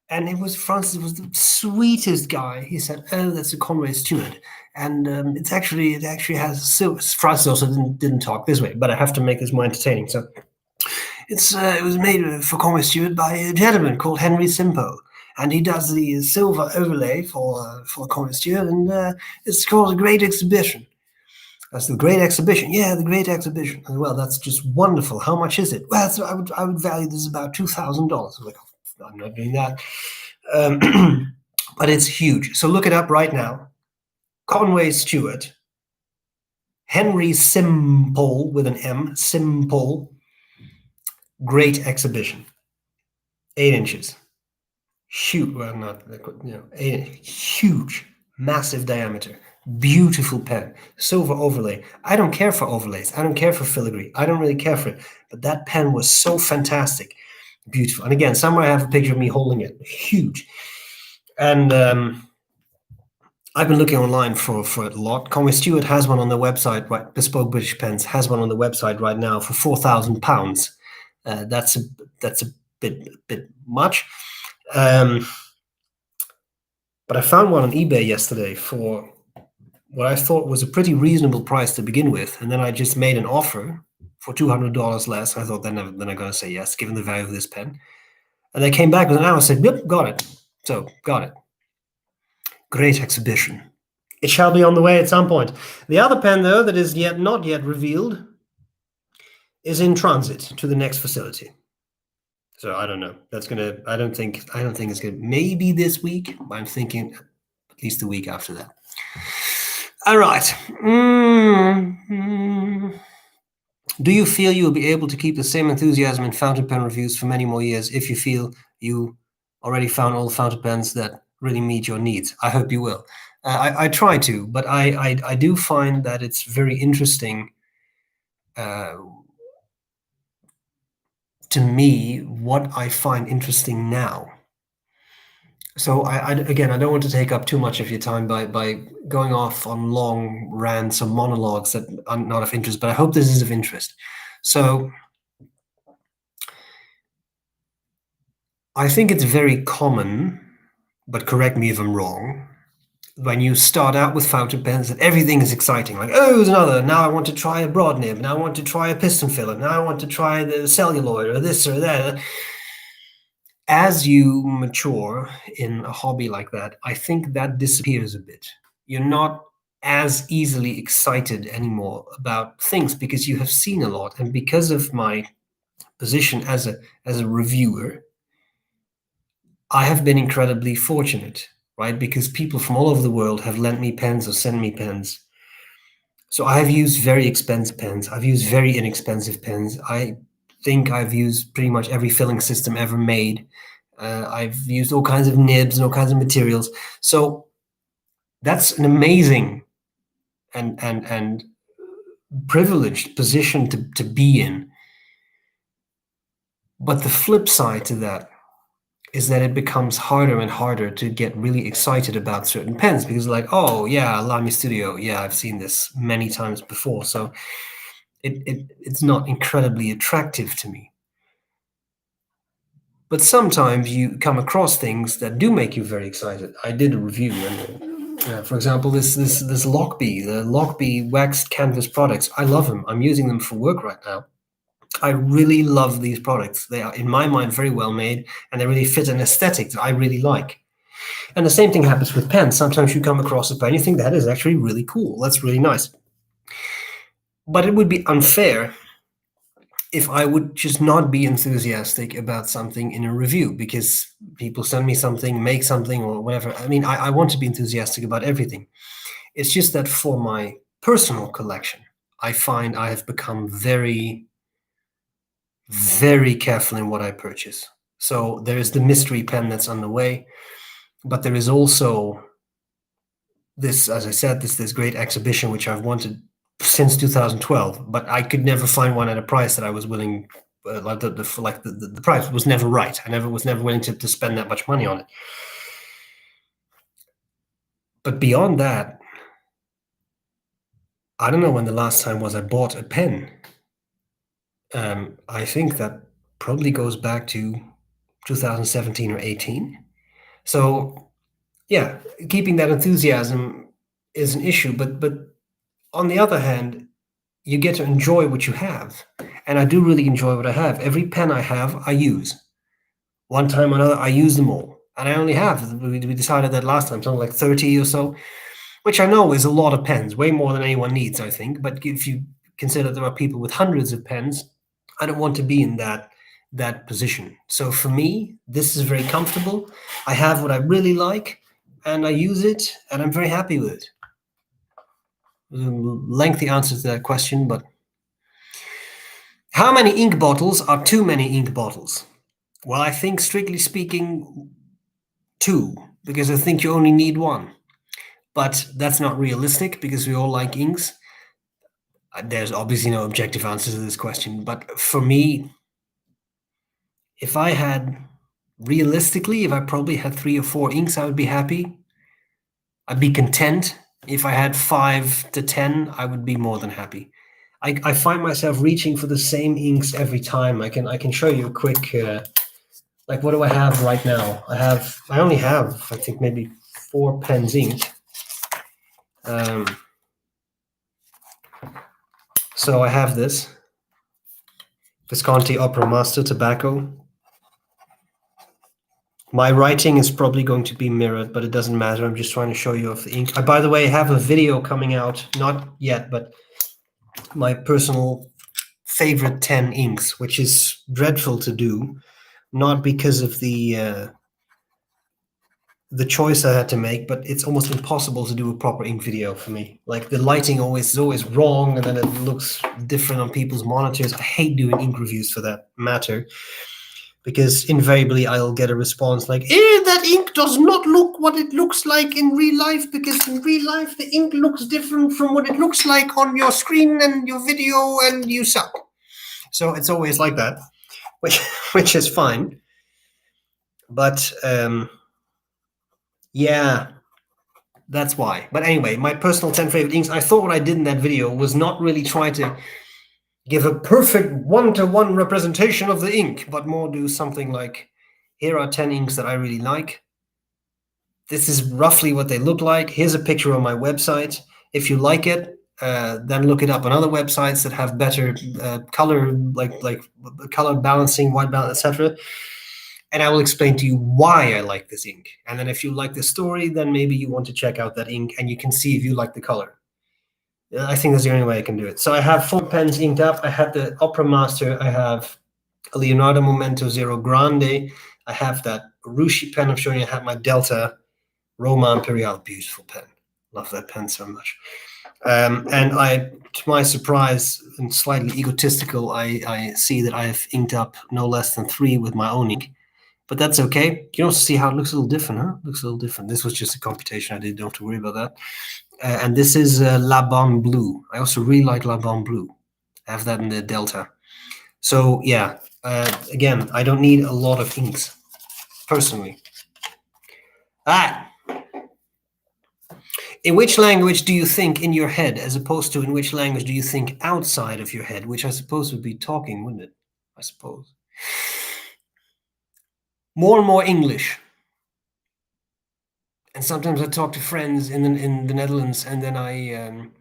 And it was Francis was the sweetest guy. He said, "Oh, that's a Conway Stewart, and it actually has silver." Francis also didn't talk this way, but I have to make this more entertaining. So it was made for Conway Stewart by a gentleman called Henry Simpo, and he does the silver overlay for Conway Stewart, and it's called a Great Exhibition. That's the Great Exhibition. Yeah, the Great Exhibition. Well, that's just wonderful. How much is it? Well, I would value this about $2,000. I'm like, "Oh, I'm not doing that." But it's huge. So look it up right now. Conway Stewart, Henry Simple with an M, Simple, Great Exhibition. 8 inches. Huge. Well, not, 8, huge, massive diameter. Beautiful pen, silver overlay. I don't care for overlays. I don't care for filigree. I don't really care for it. But that pen was so fantastic, beautiful. And again, somewhere I have a picture of me holding it. Huge. And I've been looking online for it a lot. Conway Stewart has one on their website. Right, Bespoke British Pens has one on the website right now for £4,000. That's a bit much. But I found one on eBay yesterday for what I thought was a pretty reasonable price to begin with, and then I just made an offer for $200 less. I thought they're going to say yes, given the value of this pen. And they came back with an hour and said, "Yep, got it." So, got it. Great Exhibition. It shall be on the way at some point. The other pen, though, that is not yet revealed, is in transit to the next facility. So I don't know. I don't think it's gonna. Maybe this week. I'm thinking at least the week after that. All right. Do you feel you will be able to keep the same enthusiasm in fountain pen reviews for many more years if you feel you already found all the fountain pens that really meet your needs? I hope you will. I try to, but I do find that it's very interesting to me what I find interesting now. So again, I don't want to take up too much of your time by going off on long rants or monologues that are not of interest, but I hope this is of interest. So I think it's very common, but correct me if I'm wrong, when you start out with fountain pens that everything is exciting. Like, oh, there's another. Now I want to try a broad nib. Now I want to try a piston filler. Now I want to try the celluloid or this or that. As you mature in a hobby like that, I think that disappears a bit. You're not as easily excited anymore about things because you have seen a lot. And because of my position as a reviewer, I have been incredibly fortunate, right? Because people from all over the world have lent me pens or sent me pens. So I have used very expensive pens. I've used very inexpensive pens. I think I've used pretty much every filling system ever made. I've used all kinds of nibs and all kinds of materials. So that's an amazing and privileged position to be in. But the flip side to that is that it becomes harder and harder to get really excited about certain pens because like, oh yeah, Lamy Studio, yeah, I've seen this many times before. So it's not incredibly attractive to me. But sometimes you come across things that do make you very excited. I did a review, and for example, this Lockbee, the Lockbee waxed canvas products. I love them. I'm using them for work right now. I really love these products. They are, in my mind, very well made, and they really fit an aesthetic that I really like. And the same thing happens with pens. Sometimes you come across a pen, you think that is actually really cool. That's really nice. But it would be unfair if I would just not be enthusiastic about something in a review because people send me something, make something, or whatever. I mean, I want to be enthusiastic about everything. It's just that for my personal collection, I find I have become very, very careful in what I purchase. So there is the mystery pen that's on the way, but there is also this, as I said, this great exhibition which I've wanted since 2012, but I could never find one at a price that I was willing. Like the price was never right. I was never willing to spend that much money on it. But beyond that, I don't know when the last time was I bought a pen. I think that probably goes back to 2017 or 18. So yeah, keeping that enthusiasm is an issue. But on the other hand, you get to enjoy what you have. And I do really enjoy what I have. Every pen I have, I use. One time or another, I use them all. And I only have, we decided that last time, something like 30 or so, which I know is a lot of pens, way more than anyone needs, I think. But if you consider there are people with hundreds of pens, I don't want to be in that position. So for me, this is very comfortable. I have what I really like, and I use it, and I'm very happy with it. Lengthy answer to that question, but how many ink bottles are too many ink bottles? Well, I think strictly speaking, two, because I think you only need one. But that's not realistic because we all like inks. There's obviously no objective answer to this question, but for me, if I had realistically, if I probably had 3 or 4 inks, I would be happy. I'd be content. If I had 5 to 10, I would be more than happy. I find myself reaching for the same inks every time. I can show you a quick like what do I have right now? I only have I think maybe 4 pens inked. So I have this Visconti Opera Master Tobacco. My writing is probably going to be mirrored, but it doesn't matter. I'm just trying to show you off the ink. I, by the way, have a video coming out, not yet, but my personal favorite 10 inks, which is dreadful to do, not because of the choice I had to make, but it's almost impossible to do a proper ink video for me. Like the lighting is always wrong, and then it looks different on people's monitors. I hate doing ink reviews for that matter, because invariably I'll get a response like, that ink does not look what it looks like in real life, because in real life the ink looks different from what it looks like on your screen and your video, and you suck. So it's always like that, which is fine. But yeah, that's why. But anyway, my personal 10 favorite inks, I thought what I did in that video was not really try to give a perfect one-to-one representation of the ink, but more do something like, here are 10 inks that I really like. This is roughly what they look like. Here's a picture on my website. If you like it, then look it up on other websites that have better color, like color balancing, white balance, etc. And I will explain to you why I like this ink. And then if you like the story, then maybe you want to check out that ink and you can see if you like the color. I think that's the only way I can do it. So I have 4 pens inked up. I have the Opera Master. I have a Leonardo Momento Zero Grande. I have that Rushi pen I'm showing you. I have my Delta Roma Imperial. Beautiful pen. Love that pen so much. And to my surprise and slightly egotistical, I see that I have inked up no less than 3 with my own ink. But that's okay. You can also see how it looks a little different, huh? It looks a little different. This was just a computation I did. Don't have to worry about that. And this is La Bonne Blue. I also really like La Bonne Blue. I have that in the Delta. So yeah, again, I don't need a lot of inks, personally. In which language do you think in your head, as opposed to in which language do you think outside of your head, which I suppose would be talking, wouldn't it? I suppose. More and more English. And sometimes I talk to friends in the Netherlands, and then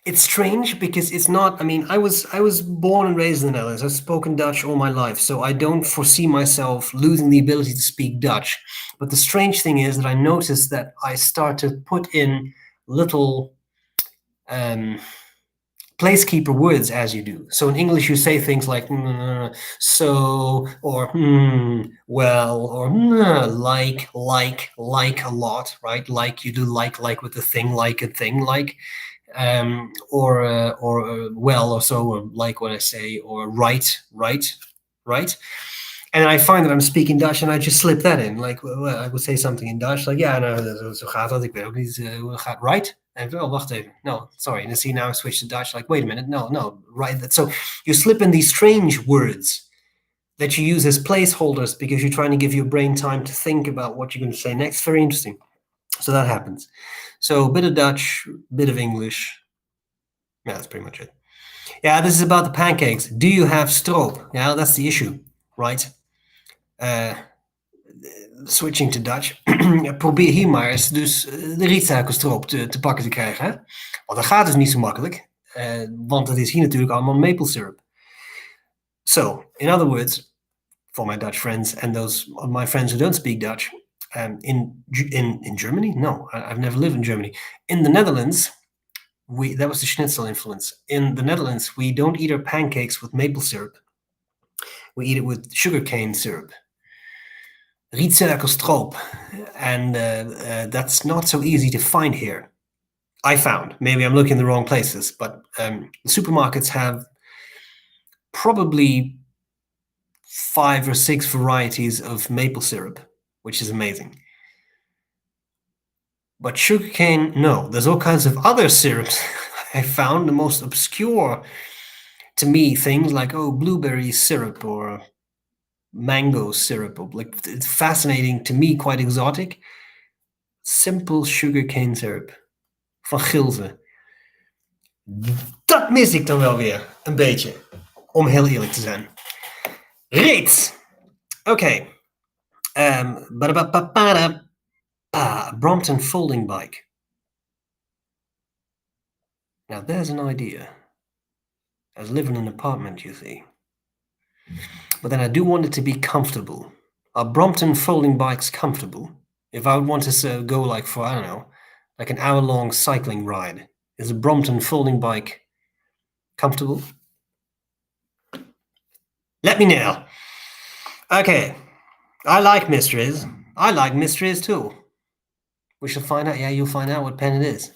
It's strange because it's not. I mean, I was born and raised in the Netherlands. I've spoken Dutch all my life, so I don't foresee myself losing the ability to speak Dutch. But the strange thing is that I notice that I start to put in little um, placekeeper words as you do. So in English, you say things like so, or well, or like a lot, right? Like you do like with the thing, like a thing, like, or well, or so, or like what I say, or right. And I find that I'm speaking Dutch and I just slip that in. Like, well, I would say something in Dutch, like, ja, nou, zo gaat dat. Ik weet ook niet hoe het gaat. Right? En oh, wacht even. No, sorry. And then see, now I switch to Dutch. Like, wait a minute. No, right. So you slip in these strange words that you use as placeholders because you're trying to give your brain time to think about what you're going to say next. Very interesting. So that happens. So a bit of Dutch, a bit of English. Yeah, that's pretty much it. Yeah, this is about the pancakes. Do you have stroop? Yeah, that's the issue, right? Switching to Dutch. Probeer hier maar eens dus de rietsuikerstroop te pakken te krijgen. Hè? Want dat gaat dus niet zo makkelijk. Want het is hier natuurlijk allemaal maple syrup. So, in other words, for my Dutch friends and those of my friends who don't speak Dutch, in Germany? No, I've never lived in Germany. In the Netherlands, that was the schnitzel influence. In the Netherlands, we don't eat our pancakes with maple syrup. We eat it with sugarcane syrup. Rietsuikerstroop. And that's not so easy to find here. I found. Maybe I'm looking in the wrong places, but the supermarkets have probably 5 or 6 varieties of maple syrup, which is amazing. But sugarcane, no. There's all kinds of other syrups. I found the most obscure, to me, things like, blueberry syrup or mango syrup. Like, it's fascinating, to me, quite exotic. Simple sugarcane syrup. Van Gilze. Dat mis ik dan wel weer, een beetje. Om heel eerlijk te zijn. Reeds. Oké. Brompton folding bike. Now there's an idea. I live in an apartment, you see. But then I do want it to be comfortable. Are Brompton folding bikes comfortable? If I would want to go like for, I don't know, like an hour-long cycling ride, is a Brompton folding bike comfortable? Let me know. Okay. I like mysteries. I like mysteries too. We shall find out. Yeah, you'll find out what pen it is.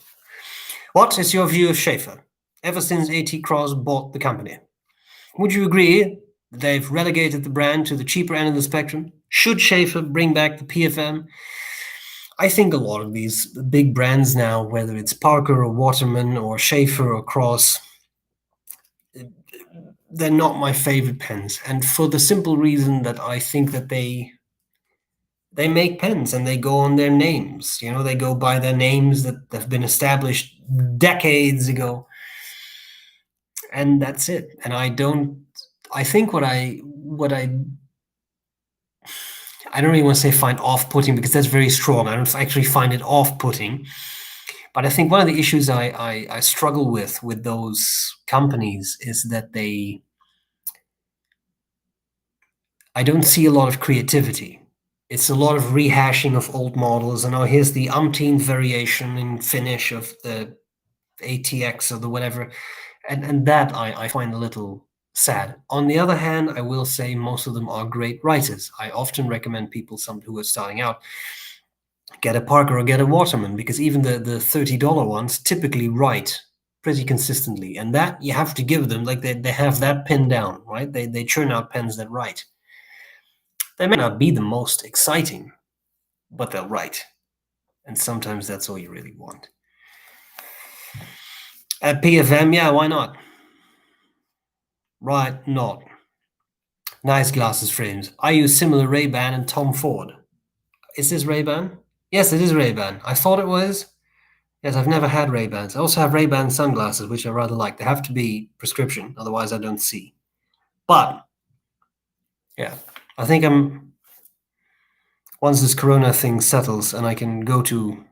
What is your view of Schaefer, ever since A.T. Cross bought the company? Would you agree that they've relegated the brand to the cheaper end of the spectrum? Should Schaefer bring back the PFM? I think a lot of these big brands now, whether it's Parker or Waterman or Schaefer or Cross, they're not my favorite pens. And for the simple reason that I think that they make pens and they go on their names. You know, they go by their names that have been established decades ago. And that's it. And I think what I don't really want to say find off-putting, because that's very strong. I don't actually find it off-putting. But I think one of the issues I struggle with those companies is that I don't see a lot of creativity. It's a lot of rehashing of old models, and here's the umpteenth variation in finish of the ATX or the whatever, and that I find a little sad. On the other hand, I will say most of them are great writers. I often recommend people, some who are starting out, get a Parker or get a Waterman, because even the $30 ones typically write pretty consistently, and that you have to give them, like they have that pinned down, right? They churn out pens that write. They may not be the most exciting, but they'll write. And sometimes that's all you really want. At PFM, yeah, why not? Right, not. Nice glasses frames. I use similar Ray-Ban and Tom Ford. Is this Ray-Ban? Yes, it is Ray-Ban. I thought it was. Yes, I've never had Ray-Bans. I also have Ray-Ban sunglasses, which I rather like. They have to be prescription, otherwise I don't see. But, yeah, I think once this Corona thing settles and I can go to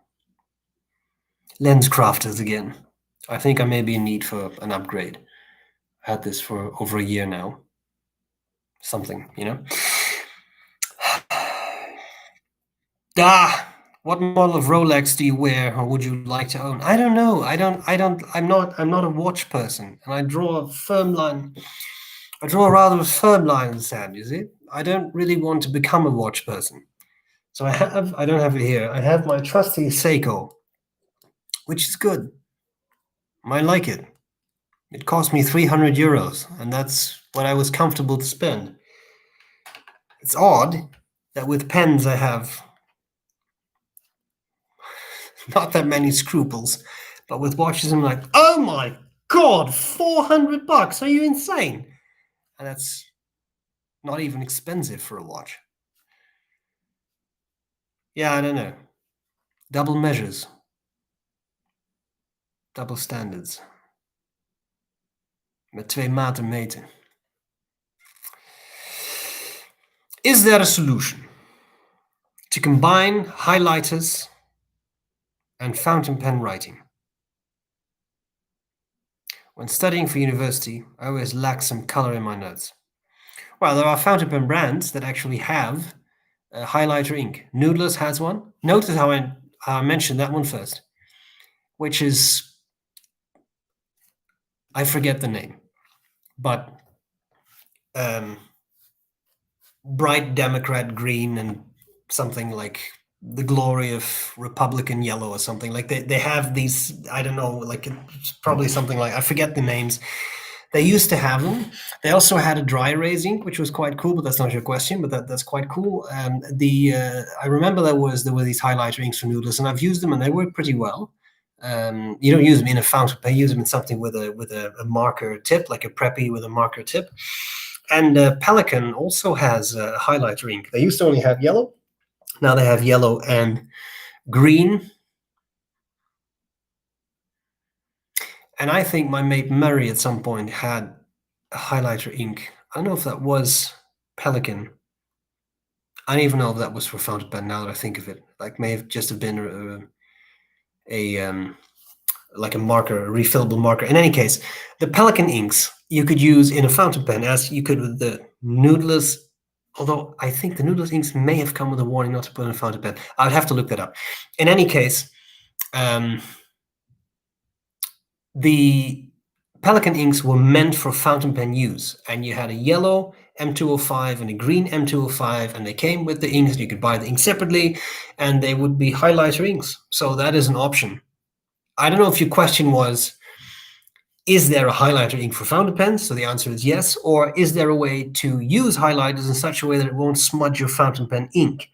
lens crafters again, I think I may be in need for an upgrade. I had this for over a year now. Something, you know. What model of Rolex do you wear, or would you like to own? I don't know. I'm not a watch person, and I draw a firm line. I draw a rather firm line in the sand. You see, I don't really want to become a watch person. So I don't have it here. I have my trusty Seiko, which is good. I like it. It cost me 300 euros, and that's what I was comfortable to spend. It's odd that with pens I have not that many scruples, but with watches I'm like, oh my god, 400 bucks, are you insane? And that's not even expensive for a watch. Yeah, I don't know. Double measures, double standards. Met twee maten meten. Is there a solution to combine highlighters and fountain pen writing? When studying for university, I always lack some color in my notes. Well, there are fountain pen brands that actually have highlighter ink. Noodler's has one. Notice how I mentioned that one first, which is, I forget the name, but bright Democrat green and something like the glory of Republican yellow or something. Like they have these, I don't know, like it's probably something like, I forget the names. They used to have them. They also had a dry erase ink, which was quite cool, but that's not your question, but that's quite cool. I remember there were these highlighter inks from Noodles, and I've used them and they work pretty well. You don't use them in a fountain pen, you use them in something with a marker tip, like a Preppy with a marker tip. And Pelican also has a highlighter ink. They used to only have yellow. Now they have yellow and green. And I think my mate Murray at some point had a highlighter ink. I don't know if that was Pelican. I don't even know if that was for fountain pen now that I think of it. Like may have just have been like a marker, a refillable marker. In any case, the Pelican inks you could use in a fountain pen as you could with the Noodler's, although I think the Noodler's inks may have come with a warning not to put in a fountain pen. I'd have to look that up. In any case, the Pelican inks were meant for fountain pen use, and you had a yellow M205 and a green M205, and they came with the inks. You could buy the ink separately, and they would be highlighter inks. So that is an option. I don't know if your question was, is there a highlighter ink for fountain pens? So the answer is yes. Or is there a way to use highlighters in such a way that it won't smudge your fountain pen ink?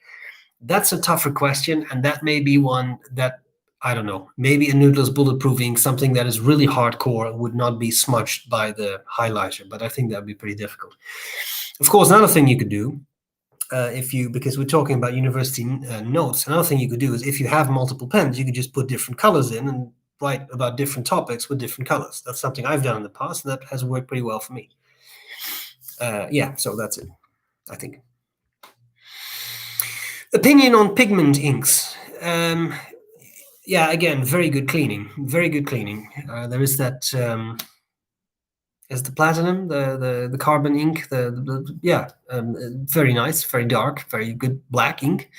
That's a tougher question, and that may be one that, I don't know, maybe a Noodler's bulletproof ink, something that is really hardcore, would not be smudged by the highlighter, but I think that would be pretty difficult. Of course, another thing you could do, because we're talking about university notes, another thing you could do is if you have multiple pens, you could just put different colors in and write about different topics with different colors. That's something I've done in the past, and that has worked pretty well for me. Yeah, so that's it, I think. Opinion on pigment inks. Yeah, again, very good cleaning. Very good cleaning. There is that. Is the platinum, the carbon ink? Very nice, very dark, very good black ink,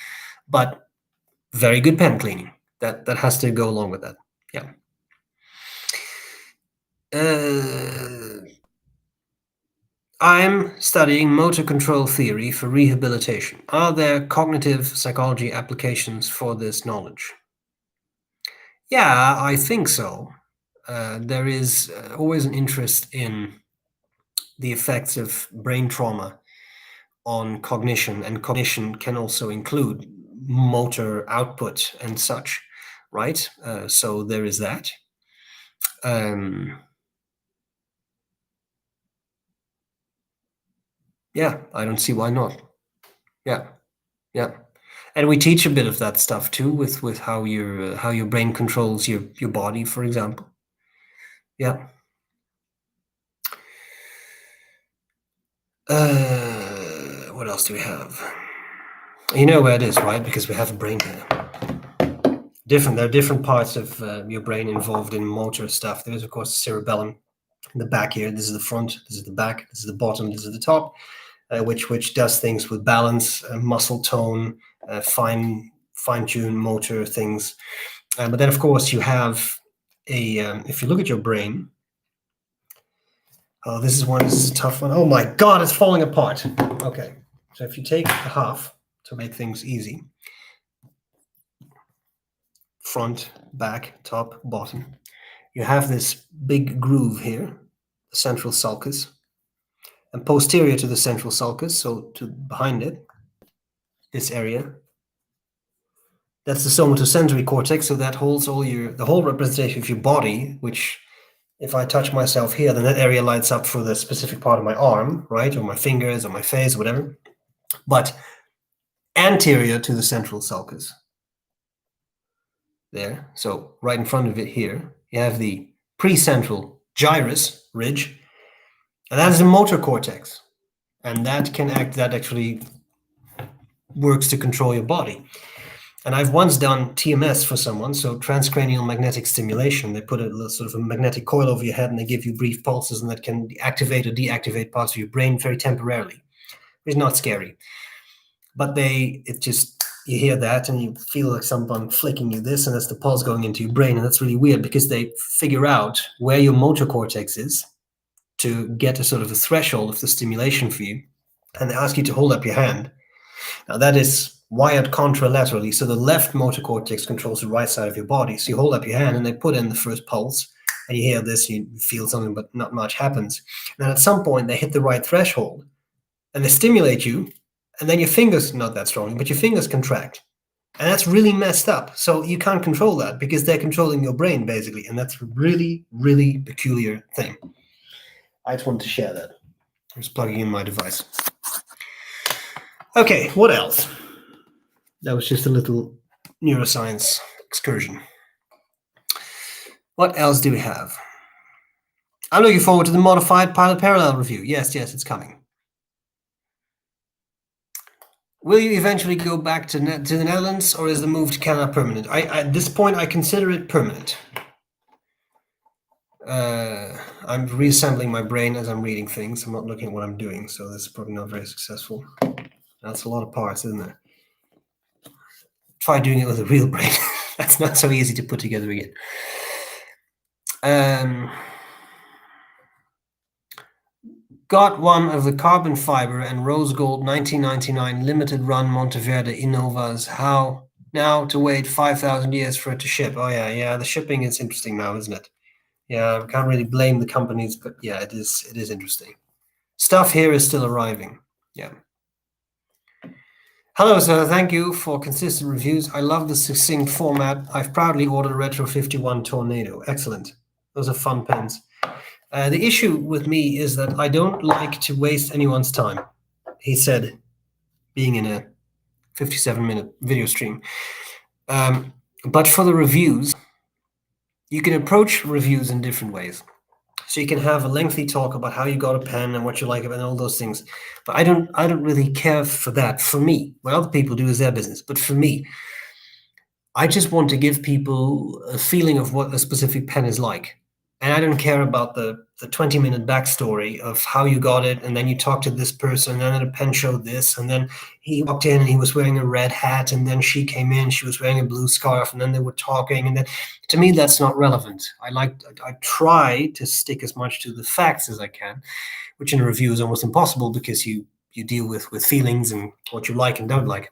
but very good pen cleaning. That has to go along with that. Yeah. I'm studying motor control theory for rehabilitation. Are there cognitive psychology applications for this knowledge? Yeah, I think so. There is always an interest in the effects of brain trauma on cognition, and cognition can also include motor output and such, right? So there is that. Yeah, I don't see why not. Yeah, yeah. And we teach a bit of that stuff too, with how your brain controls your body, for example. Yeah. What else do we have? You know where it is, right? Because we have a brain here. There are different parts of your brain involved in motor stuff. There's, of course, the cerebellum in the back here. This is the front, this is the back, this is the bottom, this is the top, which does things with balance, muscle tone, fine-tune motor things. But then, of course, you have if you look at your brain, oh, this is a tough one. Oh my God, it's falling apart. Okay, so if you take a half to make things easy, front, back, top, bottom, you have this big groove here, the central sulcus, and posterior to the central sulcus, so to behind it, this area, that's the somatosensory cortex. So that holds the whole representation of your body, which if I touch myself here, then that area lights up for the specific part of my arm, right? Or my fingers or my face, or whatever. But anterior to the central sulcus, there, so right in front of it here, you have the precentral gyrus ridge, and that is the motor cortex. And that actually works to control your body. And I've once done TMS for someone, so transcranial magnetic stimulation. They put a sort of a magnetic coil over your head and they give you brief pulses, and that can activate or deactivate parts of your brain very temporarily. It's not scary. But you hear that and you feel like someone flicking you this, and that's the pulse going into your brain. And that's really weird because they figure out where your motor cortex is to get a sort of a threshold of the stimulation for you. And they ask you to hold up your hand. Now that is wired contralaterally, so the left motor cortex controls the right side of your body. So you hold up your hand and they put in the first pulse, and you hear this, you feel something, but not much happens. And then at some point they hit the right threshold and they stimulate you, and then your fingers, not that strongly, but your fingers contract. And that's really messed up. So you can't control that because they're controlling your brain basically. And that's a really, really peculiar thing. I just wanted to share that. I'm just plugging in my device. Okay, what else? That was just a little neuroscience excursion. What else do we have? I'm looking forward to the modified pilot parallel review. Yes, it's coming. Will you eventually go back to the Netherlands, or is the move to Canada permanent? At this point, I consider it permanent. I'm reassembling my brain as I'm reading things. I'm not looking at what I'm doing, so this is probably not very successful. That's a lot of parts, isn't there? Try doing it with a real brain. That's not so easy to put together again. Got one of the carbon fiber and rose gold 1999 limited run Monteverde Innovas. How now to wait 5,000 years for it to ship? Oh yeah. The shipping is interesting now, isn't it? Yeah, I can't really blame the companies, but yeah, it is interesting. Stuff here is still arriving. Yeah. Hello, sir. Thank you for consistent reviews. I love the succinct format. I've proudly ordered a Retro 51 Tornado. Excellent. Those are fun pens. The issue with me is that I don't like to waste anyone's time, he said, being in a 57-minute video stream. But for the reviews, you can approach reviews in different ways. So you can have a lengthy talk about how you got a pen and what you like about it and all those things. But I don't really care for that. For me, what other people do is their business. But for me, I just want to give people a feeling of what a specific pen is like. And I don't care about the 20-minute backstory of how you got it, and then you talk to this person, and then the pen showed this, and then he walked in and he was wearing a red hat, and then she came in, she was wearing a blue scarf, and then they were talking, and then to me that's not relevant. I try to stick as much to the facts as I can, which in a review is almost impossible because you deal with feelings and what you like and don't like.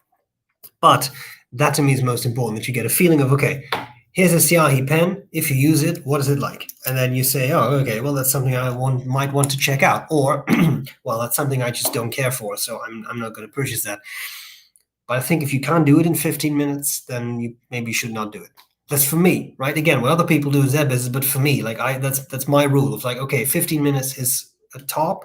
But that to me is most important, that you get a feeling of, okay, here's a Siahi pen. If you use it, what is it like? And then you say, oh, okay, well, that's something I might want to check out. Or, well, that's something I just don't care for, so I'm not going to purchase that. But I think if you can't do it in 15 minutes, then you maybe should not do it. That's for me, right? Again, what other people do is their business, but for me, like that's my rule. It's like, okay, 15 minutes is a top.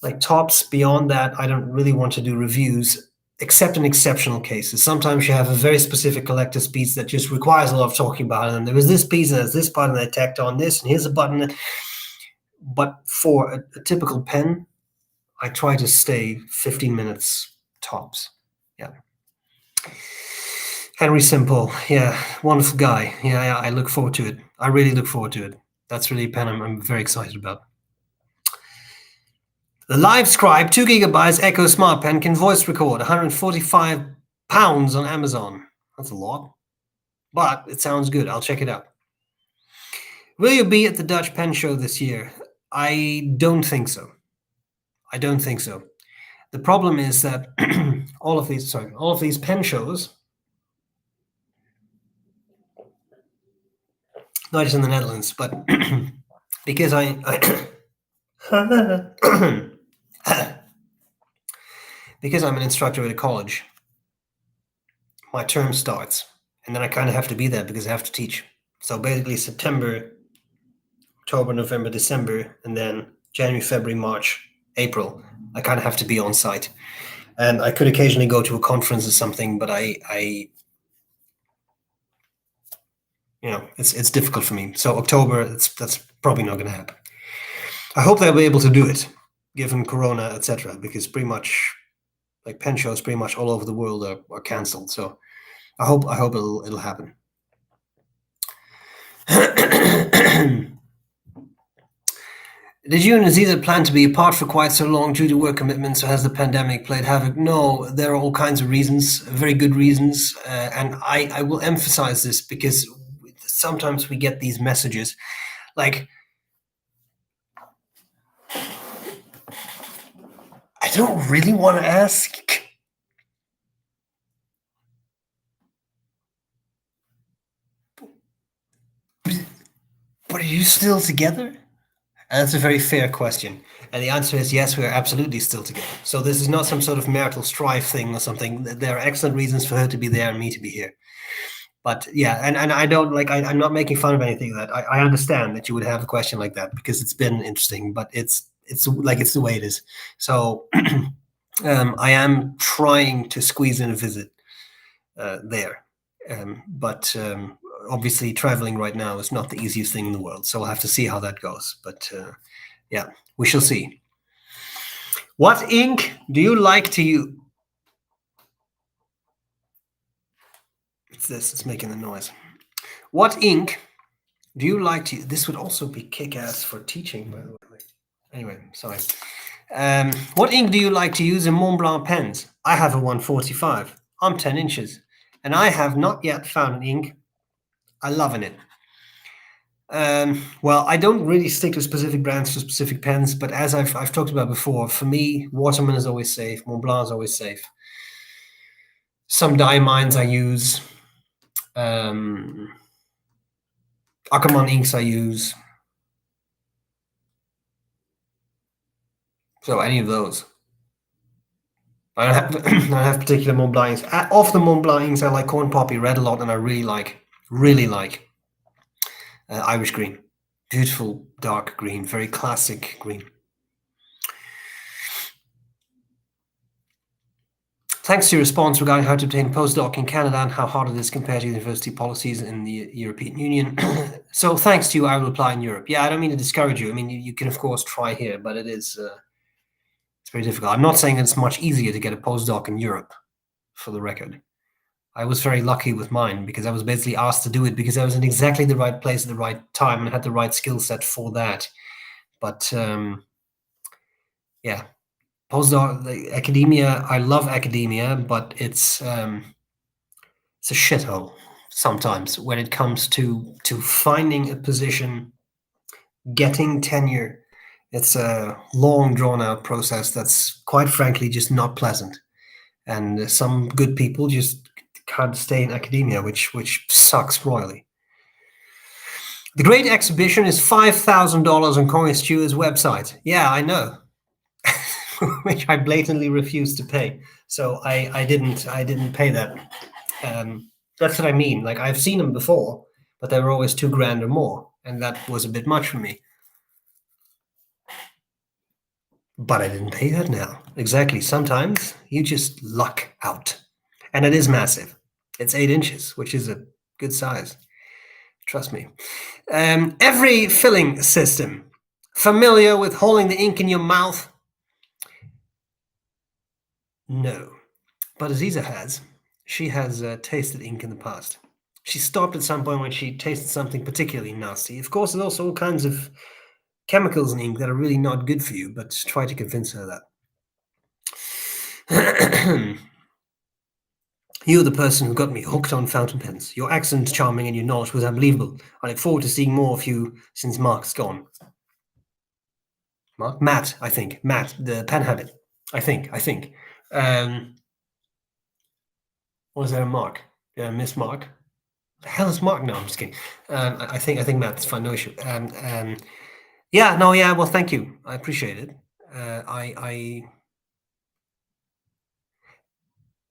Like tops beyond that, I don't really want to do reviews, except in exceptional cases. Sometimes you have a very specific collector's piece that just requires a lot of talking about it. And there was this piece and there's this part and they tacked on this and here's a button. But for a typical pen, I try to stay 15 minutes tops. Yeah. Henry Simple, yeah, wonderful guy. Yeah, I look forward to it. I really look forward to it. That's really a pen I'm very excited about. The Live Scribe 2 gigabytes Echo Smart Pen can voice record. £145 on Amazon. That's a lot, but it sounds good. I'll check it out. Will you be at the Dutch Pen Show this year? I don't think so. I don't think so. The problem is that all of these pen shows, not just in the Netherlands, but because because I'm an instructor at a college, my term starts, and then I kind of have to be there because I have to teach. So basically September, October, November, December, and then January, February, March, April, I kind of have to be on site. And I could occasionally go to a conference or something, but it's difficult for me. So October, that's probably not going to happen. I hope they'll be able to do it, given Corona, etc. Because pretty much, like pen shows, pretty much all over the world are cancelled. So I hope it'll happen. Did you and Aziza plan to be apart for quite so long due to work commitments, or has the pandemic played havoc? No, there are all kinds of reasons, very good reasons, and I will emphasize this because sometimes we get these messages like, I don't really want to ask, but are you still together? And that's a very fair question. And the answer is yes, we are absolutely still together. So this is not some sort of marital strife thing or something. There are excellent reasons for her to be there and me to be here. But yeah, and I don't like, I'm not making fun of anything of that. I understand that you would have a question like that because it's been interesting, but it's the way it is. So I am trying to squeeze in a visit there. But obviously traveling right now is not the easiest thing in the world. So we'll have to see how that goes. But yeah, we shall see. What ink do you like to use? It's this, it's making the noise. What ink do you like to use? This would also be kick-ass for teaching, by the way. Anyway, sorry. What ink do you like to use in Mont Blanc pens? I have a 145. I'm 10 inches. And I have not yet found an ink I love in it. Well, I don't really stick to specific brands for specific pens, but as I've talked about before, for me, Waterman is always safe. Mont Blanc is always safe. Some diamines I use. Ackerman inks I use. So any of those. I don't have particular Mont Blanc inks. Of the Mont Blanc inks, I like Corn Poppy Red a lot, and I really like Irish Green. Beautiful dark green, very classic green. Thanks to your response regarding how to obtain postdoc in Canada and how hard it is compared to university policies in the European Union. So thanks to you, I will apply in Europe. Yeah, I don't mean to discourage you. I mean, you can, of course, try here, but it is it's very difficult. I'm not saying it's much easier to get a postdoc in Europe, for the record. I was very lucky with mine because I was basically asked to do it because I was in exactly the right place at the right time and had the right skill set for that. But yeah. Postdoc, academia, I love academia, but it's a shithole sometimes when it comes to finding a position, getting tenure. It's a long, drawn-out process that's quite frankly just not pleasant. And some good people just can't stay in academia, which sucks royally. The Great Exhibition is $5,000 on Connie Stewart's website. Yeah, I know. Which I blatantly refused to pay. So I didn't pay that. That's what I mean. Like, I've seen them before, but they were always $2,000 or more, and that was a bit much for me. But I didn't pay that now. Exactly. Sometimes you just luck out, and it is massive. It's 8 inches, which is a good size. Trust me. Every filling system. Familiar with holding the ink in your mouth? No, but Aziza has. she has tasted ink in the past. She stopped at some point when she tasted something particularly nasty. Of course, there's also all kinds of chemicals in ink that are really not good for you, but try to convince her that. You're the person who got me hooked on fountain pens. Your accent's charming and your knowledge was unbelievable. I look forward to seeing more of you since Mark's gone. Mark? Matt, I think. Matt, the pen habit. I think. Was there a Mark? Miss Mark? The hell is Mark? No, I'm just kidding. I think Matt's fine, no issue. Yeah, no, yeah, well, thank you. I appreciate it.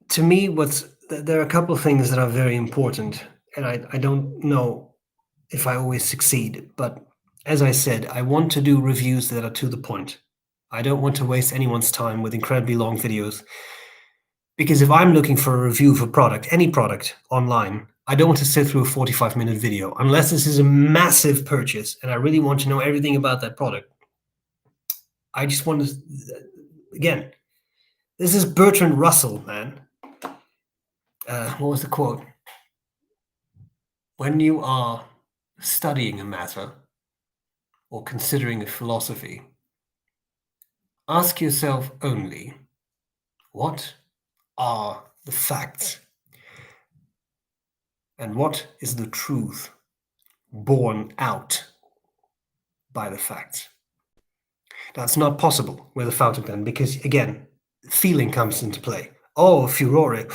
To me, there are a couple of things that are very important, and I don't know if I always succeed, but as I said, I want to do reviews that are to the point. I don't want to waste anyone's time with incredibly long videos, because if I'm looking for a review of a product, any product online, I don't want to sit through a 45-minute video unless this is a massive purchase and I really want to know everything about that product. I just want to, again, this is Bertrand Russell, man. What was the quote? When you are studying a matter or considering a philosophy, ask yourself only, what are the facts? And what is the truth borne out by the facts? That's not possible with a fountain pen because, again, feeling comes into play. Oh, furore.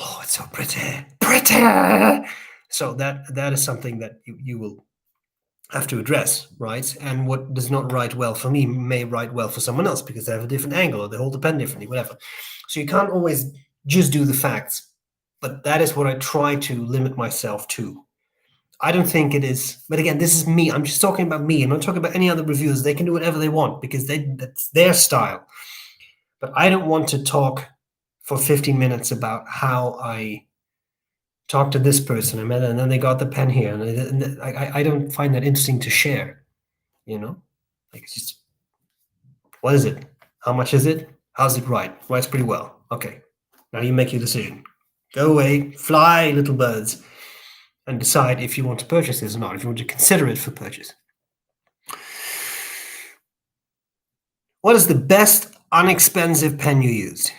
Oh, it's so pretty. Pretty! So that is something that you will have to address, right? And what does not write well for me may write well for someone else because they have a different angle or they hold the pen differently, whatever. So you can't always just do the facts. But that is what I try to limit myself to. I don't think it is, but again, this is me. I'm just talking about me. I'm not talking about any other reviewers. They can do whatever they want because that's their style. But I don't want to talk for 15 minutes about how I talked to this person I met, and then they got the pen here, and I don't find that interesting to share. You know, like it's just, what is it? How much is it? How's it write? Writes pretty well. Okay, now you make your decision. Go away, fly, little birds, and decide if you want to purchase this or not, if you want to consider it for purchase. What is the best unexpensive pen you used?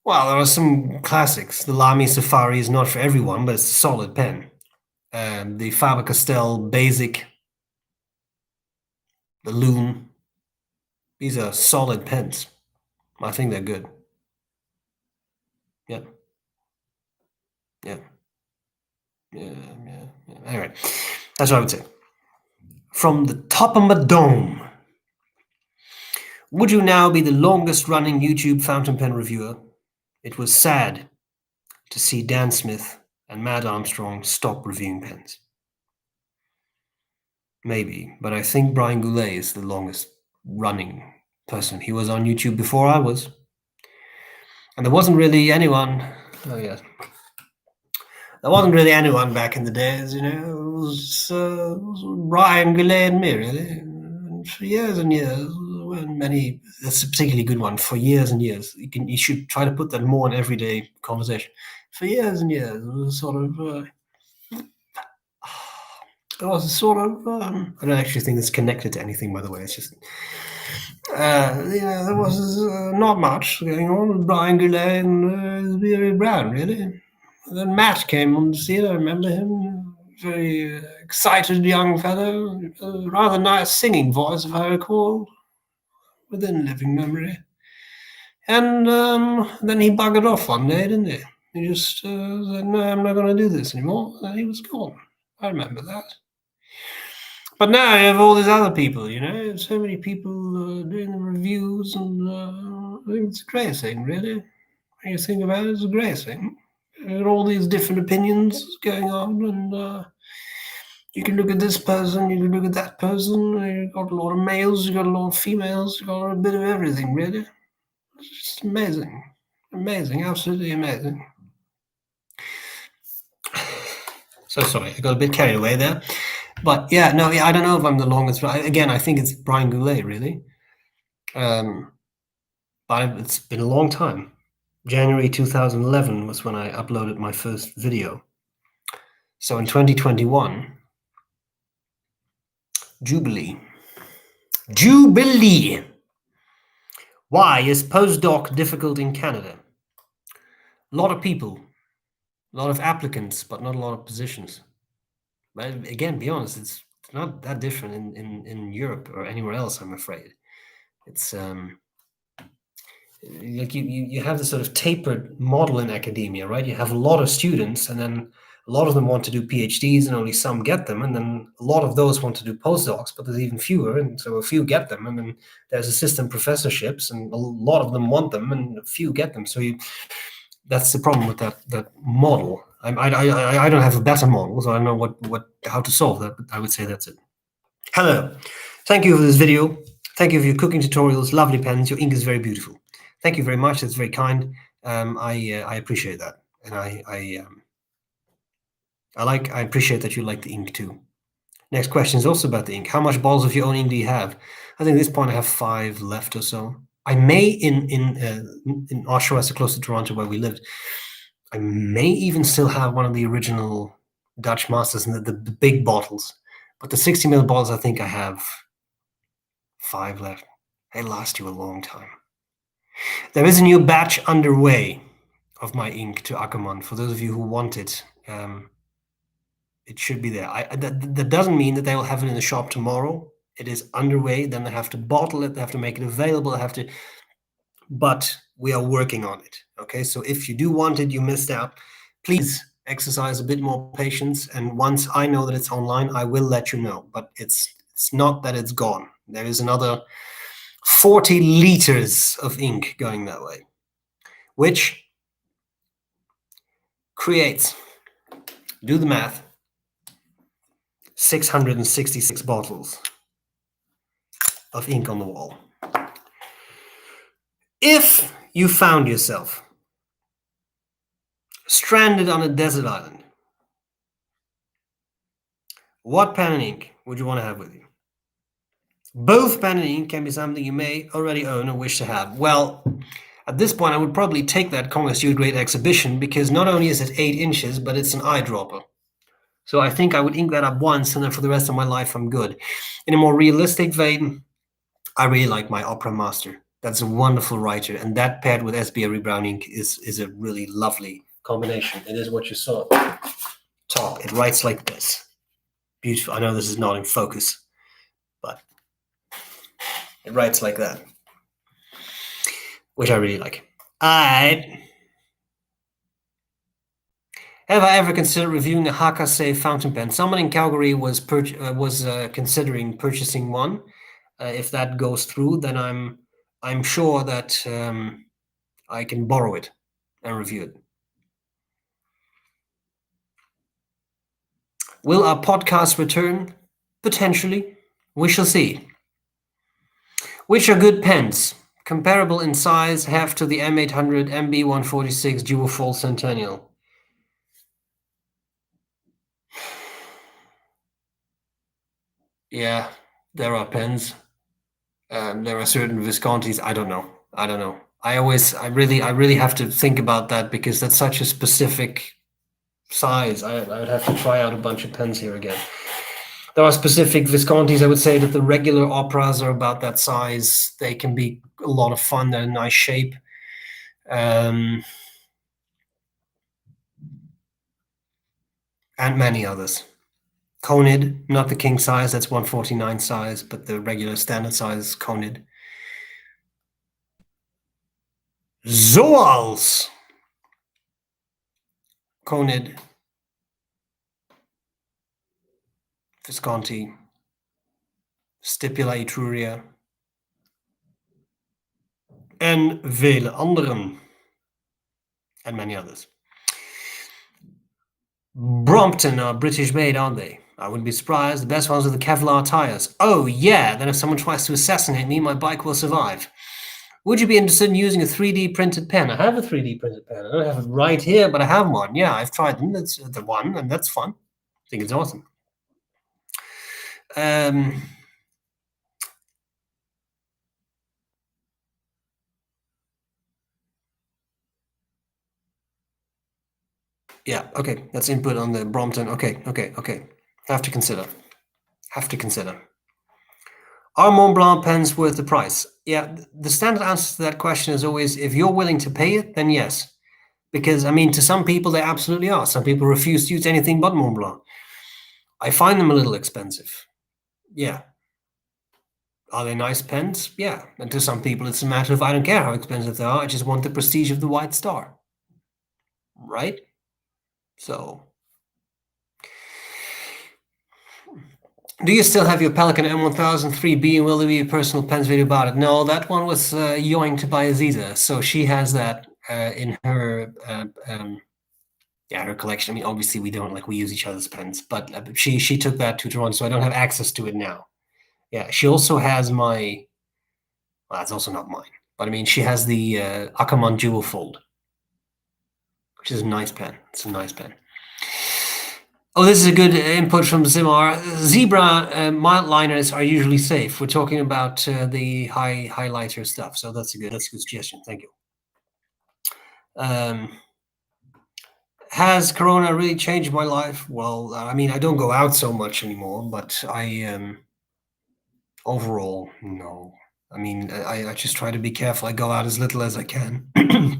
Well, there are some classics. The Lamy Safari is not for everyone, but it's a solid pen. The Faber-Castell Basic, the Loon, these are solid pens. I think they're good. Yeah. Anyway, that's what I would say. From the top of my dome, would you now be the longest running YouTube fountain pen reviewer? It was sad to see Dan Smith and Matt Armstrong stop reviewing pens. Maybe, but I think Brian Goulet is the longest running person. He was on YouTube before I was. And there wasn't really anyone. Oh, yeah. There wasn't really anyone back in the days, you know. It was Brian Goulet and me, really. And for years and years, that's a particularly good one. For years and years, you should try to put that more in everyday conversation. For years and years, it was sort of. It was a sort of. I don't actually think it's connected to anything, by the way. It's just. There was not much going on with Brian Goulet and SBREBROWN, really. And then Matt came on the scene. I remember him, very excited young fellow, rather nice singing voice, if I recall, within living memory. And then he buggered off one day, didn't he? He just said, "No, I'm not going to do this anymore." And he was gone. I remember that. But now you have all these other people, you know, so many people doing the reviews, and I think it's a great thing, really. When you think about it, it's a great thing. There are all these different opinions going on, and you can look at this person, you can look at that person, you've got a lot of males, you've got a lot of females, you've got a bit of everything, really. It's just amazing. Amazing, absolutely amazing. So sorry, I got a bit carried away there. But yeah, no, I don't know if I'm the longest. Again, I think it's Brian Goulet, really. But it's been a long time. January 2011 was when I uploaded my first video. So in 2021, Jubilee. Jubilee! Why is postdoc difficult in Canada? A lot of people, a lot of applicants, but not a lot of positions. But again, be honest, it's not that different in Europe or anywhere else, I'm afraid. It's like you have this sort of tapered model in academia, right? You have a lot of students, and then a lot of them want to do PhDs, and only some get them, and then a lot of those want to do postdocs, but there's even fewer, and so a few get them, and then there's assistant professorships, and a lot of them want them, and a few get them. So that's the problem with that model. I don't have a better model, so I don't know how to solve that, but I would say that's it. Hello, thank you for this video. Thank you for your cooking tutorials. Lovely pens. Your ink is very beautiful. Thank you very much. That's very kind. I appreciate that, and I appreciate that you like the ink too. Next question is also about the ink. How much bottles of your own ink do you have? I think at this point I have 5 left or so. I may in Oshawa, so close to Toronto where we lived, I may even still have one of the original Dutch Masters and the big bottles, but the 60 ml bottles I think I have 5 left. They last you a long time. There is a new batch underway of my ink to Ackerman. For those of you who want it, it should be there. That doesn't mean that they will have it in the shop tomorrow. It is underway. Then they have to bottle it. They have to make it available. But we are working on it. Okay, so if you do want it, you missed out. Please exercise a bit more patience. And once I know that it's online, I will let you know. But it's not that it's gone. There is another 40 liters of ink going that way, which creates, do the math, 666 bottles of ink on the wall. If you found yourself stranded on a desert island, what pen and ink would you want to have with you? Both pen and ink can be something you may already own or wish to have. Well, at this point, I would probably take that Conan Studio Great Exhibition because not only is it 8 inches, but it's an eyedropper. So I think I would ink that up once, and then for the rest of my life, I'm good. In a more realistic vein, I really like my Opera Master. That's a wonderful writer, and that paired with SBREBROWN ink is a really lovely combination. It is what you saw top. It writes like this. Beautiful. I know this is not in focus, but it writes like that, which I really like. Alright. Have I ever considered reviewing a Hakase fountain pen? Someone in Calgary was considering purchasing one. If that goes through, then I'm sure that I can borrow it and review it. Will our podcast return? Potentially. We shall see. Which are good pens? Comparable in size, half to the M800 MB146 Dual Fold Centennial. Yeah, there are pens. There are certain Viscontis. I don't know. I really have to think about that because that's such a specific size. I would have to try out a bunch of pens here again. There are specific Viscontis. I would say that the regular operas are about that size. They can be a lot of fun. They're a nice shape. And many others. Conid, not the king size, that's 149 size, but the regular standard size Conid. Zoals! Conid, Visconti, Stipula Etruria, en vele anderen. And many others. Brompton are British made, aren't they? I wouldn't be surprised. The best ones are the Kevlar tires. Oh, yeah, then if someone tries to assassinate me, my bike will survive. Would you be interested in using a 3D printed pen? I have a 3D printed pen. I don't have it right here, but I have one. Yeah, I've tried them. That's the one, and that's fun. I think it's awesome. Yeah, okay. That's input on the Brompton. Okay, okay, okay. Have to consider. Have to consider. Are Mont Blanc pens worth the price? Yeah, the standard answer to that question is always if you're willing to pay it, then yes. Because, I mean, to some people, they absolutely are. Some people refuse to use anything but Mont Blanc. I find them a little expensive. Yeah. Are they nice pens? Yeah. And to some people, it's a matter of I don't care how expensive they are. I just want the prestige of the White Star. Right? So, do you still have your Pelican M1003B and will there be a personal pens video about it? No, that one was yoinked by Aziza. So she has that in her her collection. I mean, obviously we don't we use each other's pens, but she took that to Toronto, so I don't have access to it now. Yeah, she also has my. Well, that's also not mine, but I mean, she has the Akamon Dual Fold, which is a nice pen. It's a nice pen. Oh, this is a good input from Zimar. Zebra mild liners are usually safe. We're talking about the highlighter stuff, so that's a good suggestion. Thank you. Has Corona really changed my life? Well, I mean, I don't go out so much anymore, but I overall no. I mean, I just try to be careful. I go out as little as I can. A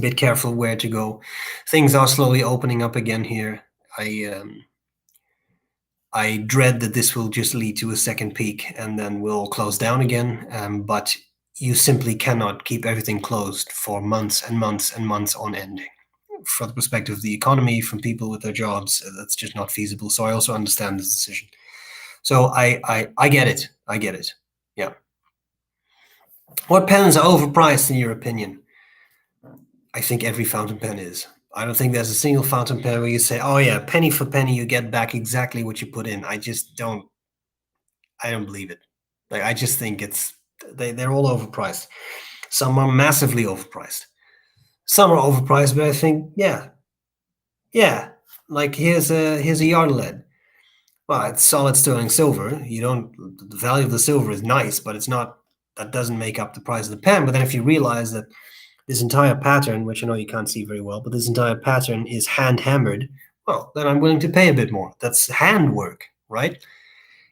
bit careful where to go. Things are slowly opening up again here. I dread that this will just lead to a second peak and then we'll close down again. But you simply cannot keep everything closed for months and months and months on end. From the perspective of the economy, from people with their jobs, that's just not feasible. So I also understand this decision. So I get it. I get it. Yeah. What pens are overpriced in your opinion? I think every fountain pen is. I don't think there's a single fountain pen where you say, "Oh yeah, penny for penny, you get back exactly what you put in." I just don't. I don't believe it. Like I just think they're all overpriced. Some are massively overpriced. Some are overpriced, but I think yeah. Like here's a yard lead. Well, it's solid sterling silver. You don't the value of the silver is nice, but it's not. That doesn't make up the price of the pen. But then if you realize that this entire pattern, which I know you can't see very well, but this entire pattern is hand hammered, well, then I'm willing to pay a bit more. That's handwork, right?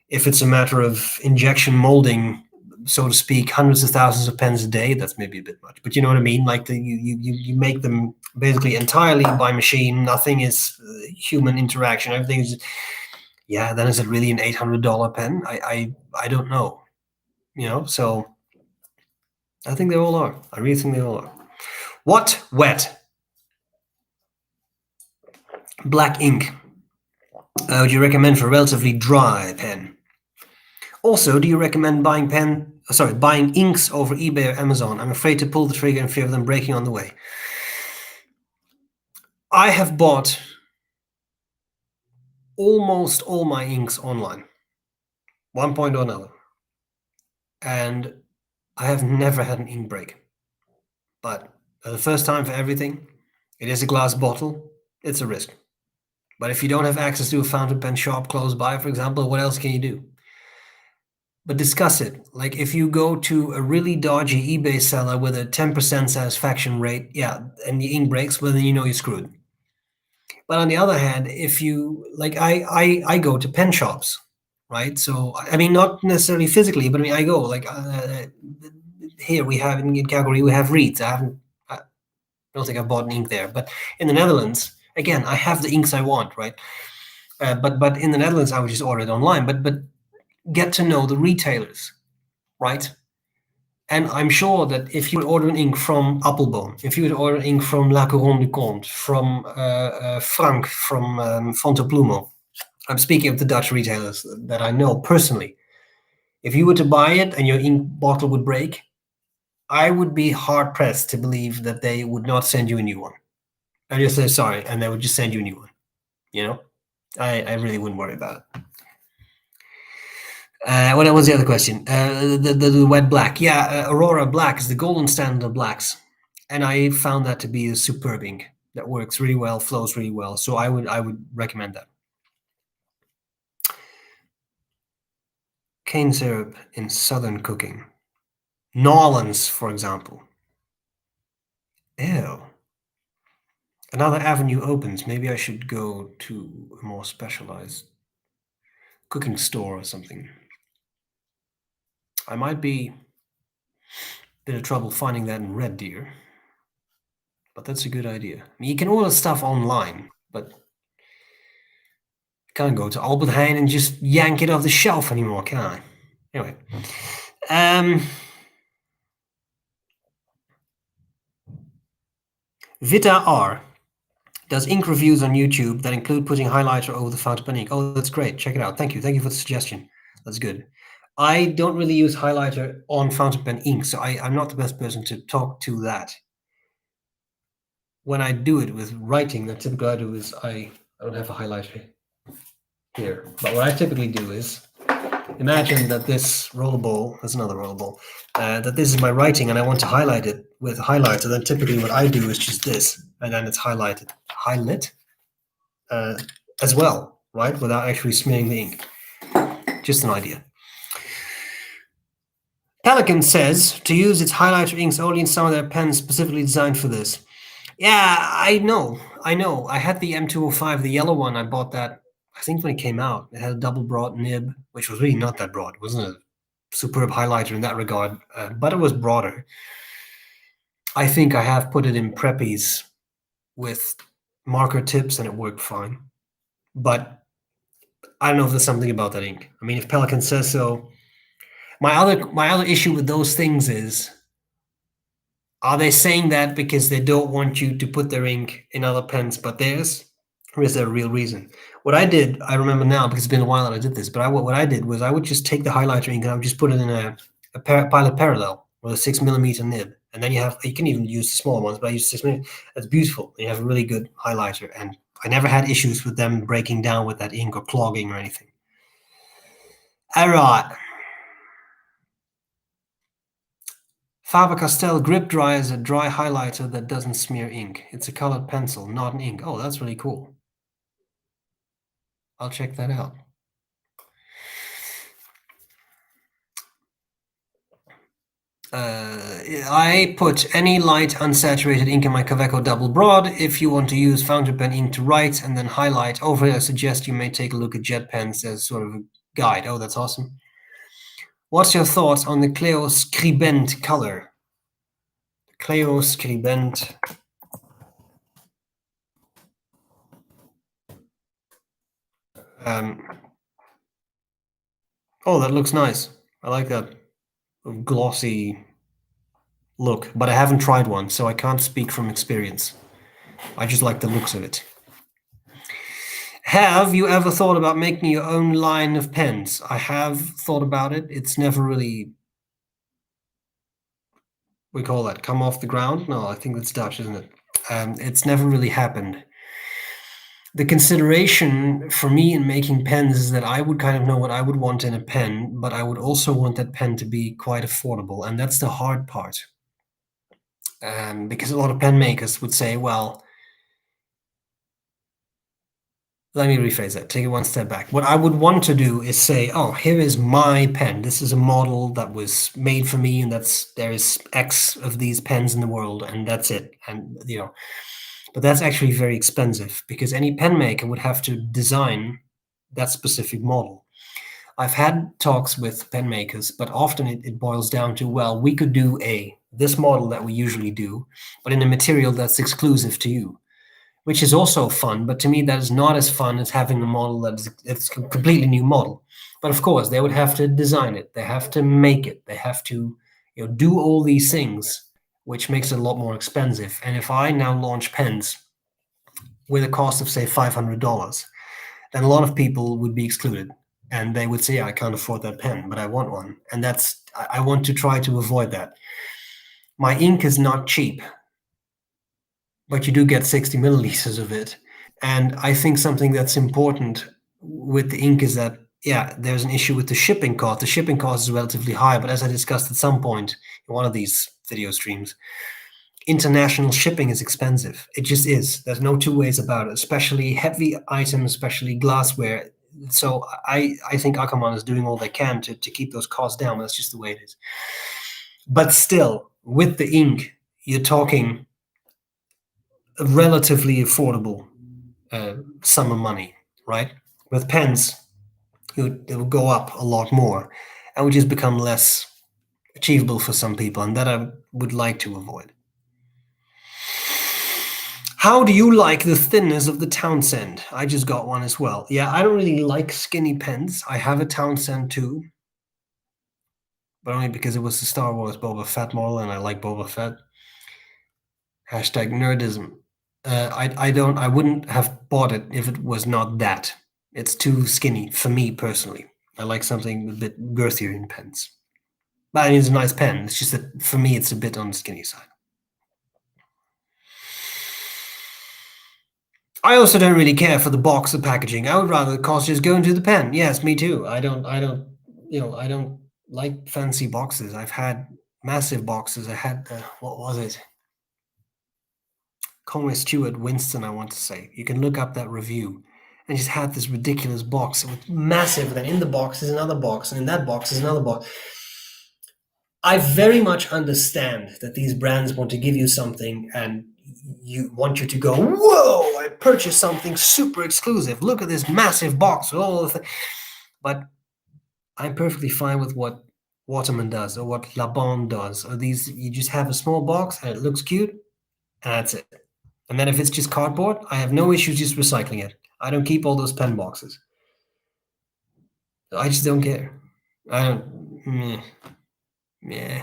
If it's a matter of injection molding, so to speak, hundreds of thousands of pens a day, that's maybe a bit much. But you know what I mean? Like you make them basically entirely by machine. Nothing is human interaction. Everything is, yeah. Then is it really an $800 pen? I don't know. You know, so I think they all are. I really think they all are. What wet? Black ink. Would you recommend for a relatively dry pen? Also, do you recommend buying inks over eBay or Amazon? I'm afraid to pull the trigger in fear of them breaking on the way. I have bought almost all my inks online, one point or another, and I have never had an ink break. But the first time for everything, it is a glass bottle. It's a risk. But if you don't have access to a fountain pen shop close by, for example, what else can you do? But discuss it. Like if you go to a really dodgy eBay seller with a 10% satisfaction rate, yeah, and the ink breaks, well, then you know you're screwed. But on the other hand, if you like, I go to pen shops, right? So I mean, not necessarily physically, but I mean, I go like here we have in Calgary we have Reeds. I don't think I've bought an ink there, but in the Netherlands, again, I have the inks I want, right? But in the Netherlands, I would just order it online. But get to know the retailers, right? And I'm sure that if you would order an ink from Appelboom, if you would order ink from La Couronne du Comte, from Frank, from Fontoplumo, I'm speaking of the Dutch retailers that I know personally. If you were to buy it and your ink bottle would break, I would be hard pressed to believe that they would not send you a new one. I just say sorry, and they would just send you a new one. You know, I really wouldn't worry about it. What was the other question? The wet black. Yeah, Aurora Black is the golden standard of blacks, and I found that to be a superb ink that works really well, flows really well. So I would recommend that. Cane syrup in southern cooking, Nolans, for example. Ew. another avenue opens. Maybe I should go to a more specialized cooking store or something. I might be a bit of trouble finding that in Red Deer, but that's a good idea. I mean, you can order stuff online, but you can't go to Albert Heijn and just yank it off the shelf anymore, can I? Anyway, Vita R does ink reviews on YouTube that include putting highlighter over the fountain pen ink. Oh, that's great. Check it out. Thank you. Thank you for the suggestion. That's good. I don't really use highlighter on fountain pen ink, so I'm not the best person to talk to that. When I do it with writing, the typical I do is I don't have a highlighter here. But what I typically do is imagine that this rollerball, there's another rollerball, that this is my writing and I want to highlight it with a highlighter. Then typically what I do is just this, and then it's highlighted, highlit as well, right? Without actually smearing the ink. Just an idea. Pelican says to use its highlighter inks only in some of their pens specifically designed for this. Yeah, I know. I had the M205, the yellow one. I bought that, I think, when it came out. It had a double broad nib, which was really not that broad. It wasn't a superb highlighter in that regard, but it was broader. I think I have put it in preppies with marker tips and it worked fine. But I don't know if there's something about that ink. I mean, if Pelican says so. My other issue with those things is, are they saying that because they don't want you to put their ink in other pens but theirs? Or is there a real reason? What I did, I remember now because it's been a while that I did this, but what I did was I would just take the highlighter ink and I would just put it in a pilot parallel with a 6mm nib. And then you can even use the smaller ones, but I use 6mm. That's beautiful. You have a really good highlighter. And I never had issues with them breaking down with that ink or clogging or anything. All right. Faber-Castell Grip Dry is a dry highlighter that doesn't smear ink. It's a colored pencil, not an ink. Oh, that's really cool. I'll check that out. I put any light unsaturated ink in my Kaweco double broad. If you want to use fountain pen ink to write and then highlight over it, I suggest you may take a look at jet pens as sort of a guide. Oh, that's awesome. What's your thoughts on the Cleo Scribent color? Cleo Scribent. Oh, that looks nice. I like that glossy look, but I haven't tried one, so I can't speak from experience. I just like the looks of it. Have you ever thought about making your own line of pens? I have thought about it. It's never really, we call that come off the ground? No, I think that's Dutch, isn't it? It's never really happened. The consideration for me in making pens is that I would kind of know what I would want in a pen, but I would also want that pen to be quite affordable, and that's the hard part. Because a lot of pen makers would say, well, let me rephrase that, take it one step back. What I would want to do is say, oh, here is my pen. This is a model that was made for me, and there is X of these pens in the world, and that's it. And, but that's actually very expensive because any pen maker would have to design that specific model. I've had talks with pen makers, but often it boils down to, well, we could do this model that we usually do, but in a material that's exclusive to you, which is also fun. But to me, that is not as fun as having a model that's a completely new model. But of course, they would have to design it. They have to make it. They have to do all these things, which makes it a lot more expensive. And if I now launch pens with a cost of, say, $500, then a lot of people would be excluded. And they would say, I can't afford that pen, but I want one. And I want to try to avoid that. My ink is not cheap, but you do get 60 milliliters of it. And I think something that's important with the ink is that, there's an issue with the shipping cost. The shipping cost is relatively high, but as I discussed at some point in one of these video streams, international shipping is expensive. It just is. There's no two ways about it, especially heavy items, especially glassware. So I think Akamon is doing all they can to keep those costs down. That's just the way it is. But still, with the ink, you're talking a relatively affordable sum of money, right? With pens, it will go up a lot more and would just become less achievable for some people, and that I would like to avoid. How do you like the thinness of the Townsend? I just got one as well. Yeah, I don't really like skinny pens. I have a Townsend too, but only because it was the Star Wars Boba Fett model and I like Boba Fett. Hashtag nerdism. I wouldn't have bought it if it was not that. It's too skinny for me personally. I like something a bit girthier in pens. But I mean, it's a nice pen. It's just that for me, it's a bit on the skinny side. I also don't really care for the box, the packaging. I would rather the cost just go into the pen. Yes, me too. I don't, I don't like fancy boxes. I've had massive boxes. I had, what was it? Conway Stewart Winston, I want to say. You can look up that review. And just had this ridiculous box. It was massive. Then in the box is another box. And in that box is another box. I very much understand that these brands want to give you something and want you to go, whoa, I purchased something super exclusive. Look at this massive box with all of the. But I'm perfectly fine with what Waterman does or what La Bonne does. Or these, you just have a small box and it looks cute, and that's it. And then if it's just cardboard, I have no issues just recycling it. I don't keep all those pen boxes. I just don't care. I don't. Yeah,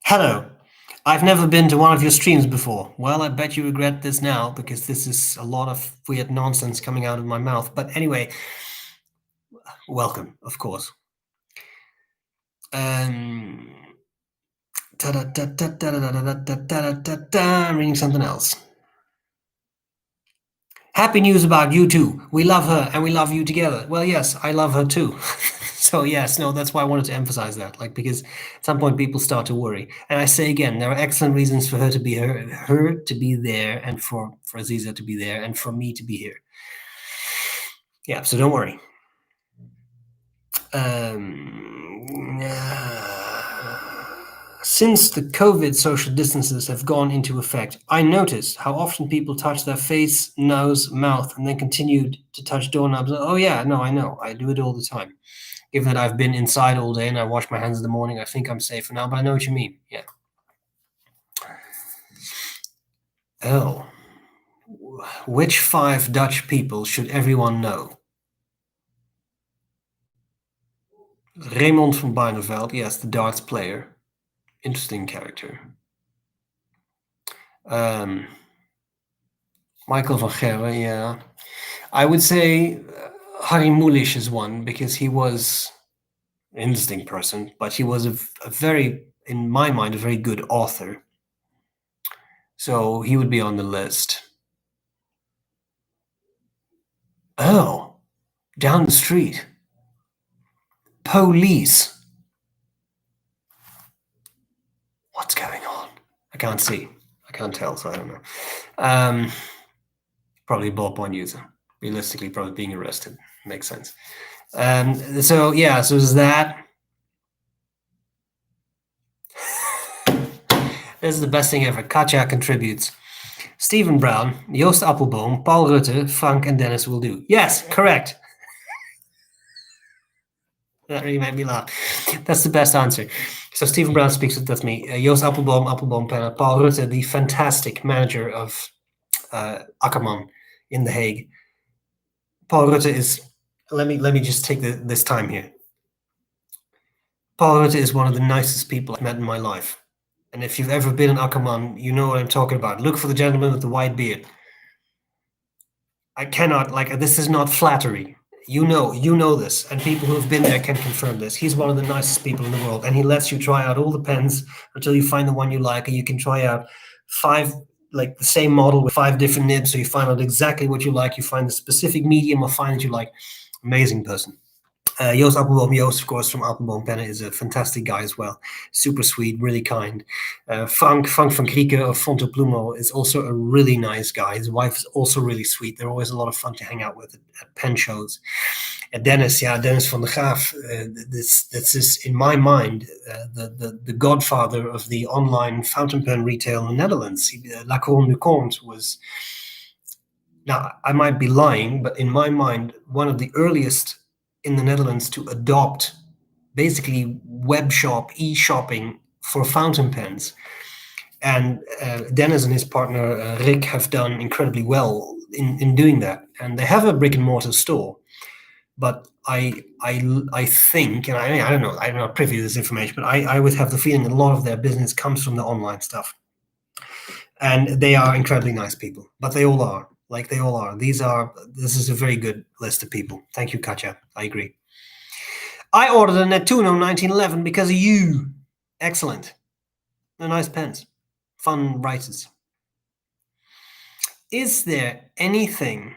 Hello. I've never been to one of your streams before. Well, I bet you regret this now because this is a lot of weird nonsense coming out of my mouth. But anyway, welcome, of course. I'm reading something else. Happy news about you too. We love her and we love you together. Well, yes, I love her too. So yes, no, that's why I wanted to emphasize that, because at some point people start to worry. And I say again, there are excellent reasons for her to be her to be there, and for Aziza to be there, and for me to be here. Yeah, so don't worry. Since the COVID social distances have gone into effect, I notice how often people touch their face, nose, mouth, and then continued to touch doorknobs. Oh yeah, no, I know. I do it all the time. Given that I've been inside all day and I wash my hands in the morning, I think I'm safer now, but I know what you mean. Yeah. Oh. Which 5 Dutch people should everyone know? Raymond van Barneveld, yes, the darts player. Interesting character. Michael van Gerwen, yeah. I would say Harry Mulisch is one, because he was an interesting person, but he was a very, in my mind, a very good author. So he would be on the list. Oh, down the street. Police. What's going on? I can't see. I can't tell, so I don't know. Probably ballpoint user. Realistically, probably being arrested. Makes sense. So yeah, so is that. This is the best thing ever. Katja contributes. Stephen Brown, Joost Appelboom, Paul Rutte, Frank, and Dennis will do. Yes, correct. That really made me laugh. That's the best answer. So Stephen Brown speaks with, that's me. Joost Appelboom Penna, Paul Rutte, the fantastic manager of Akkerman in The Hague. Paul Rutte is, let me just take this time here. Paul Rutte is one of the nicest people I've met in my life. And if you've ever been in Akkerman, you know what I'm talking about. Look for the gentleman with the white beard. I cannot, this is not flattery. You know this, and people who have been there can confirm this. He's one of the nicest people in the world, and he lets you try out all the pens until you find the one you like, and you can try out 5, the same model with 5 different nibs, so you find out exactly what you like. You find the specific medium of fine that you like. Amazing person. Joost Appelboom, Joost, of course, from Appelboom Penna, is a fantastic guy as well. Super sweet, really kind. Frank van Grieken of Fonto Plumo is also a really nice guy. His wife is also really sweet. They're always a lot of fun to hang out with at pen shows. Dennis, Dennis van der Graaf. This is, in my mind, the godfather of the online fountain pen retail in the Netherlands. La Couronne du Comte was, now I might be lying, but in my mind, one of the earliest in the Netherlands to adopt basically web shop, e-shopping for fountain pens. And Dennis and his partner Rick have done incredibly well in doing that. And they have a brick and mortar store. But I think, and I don't know, I'm not privy to this information, but I would have the feeling that a lot of their business comes from the online stuff. And they are incredibly nice people, but they all are. Like, they all are. This is a very good list of people. Thank you, Katja. I agree. I ordered a Nettuno 1911 because of you. Excellent. They're nice pens. Fun writers. Is there anything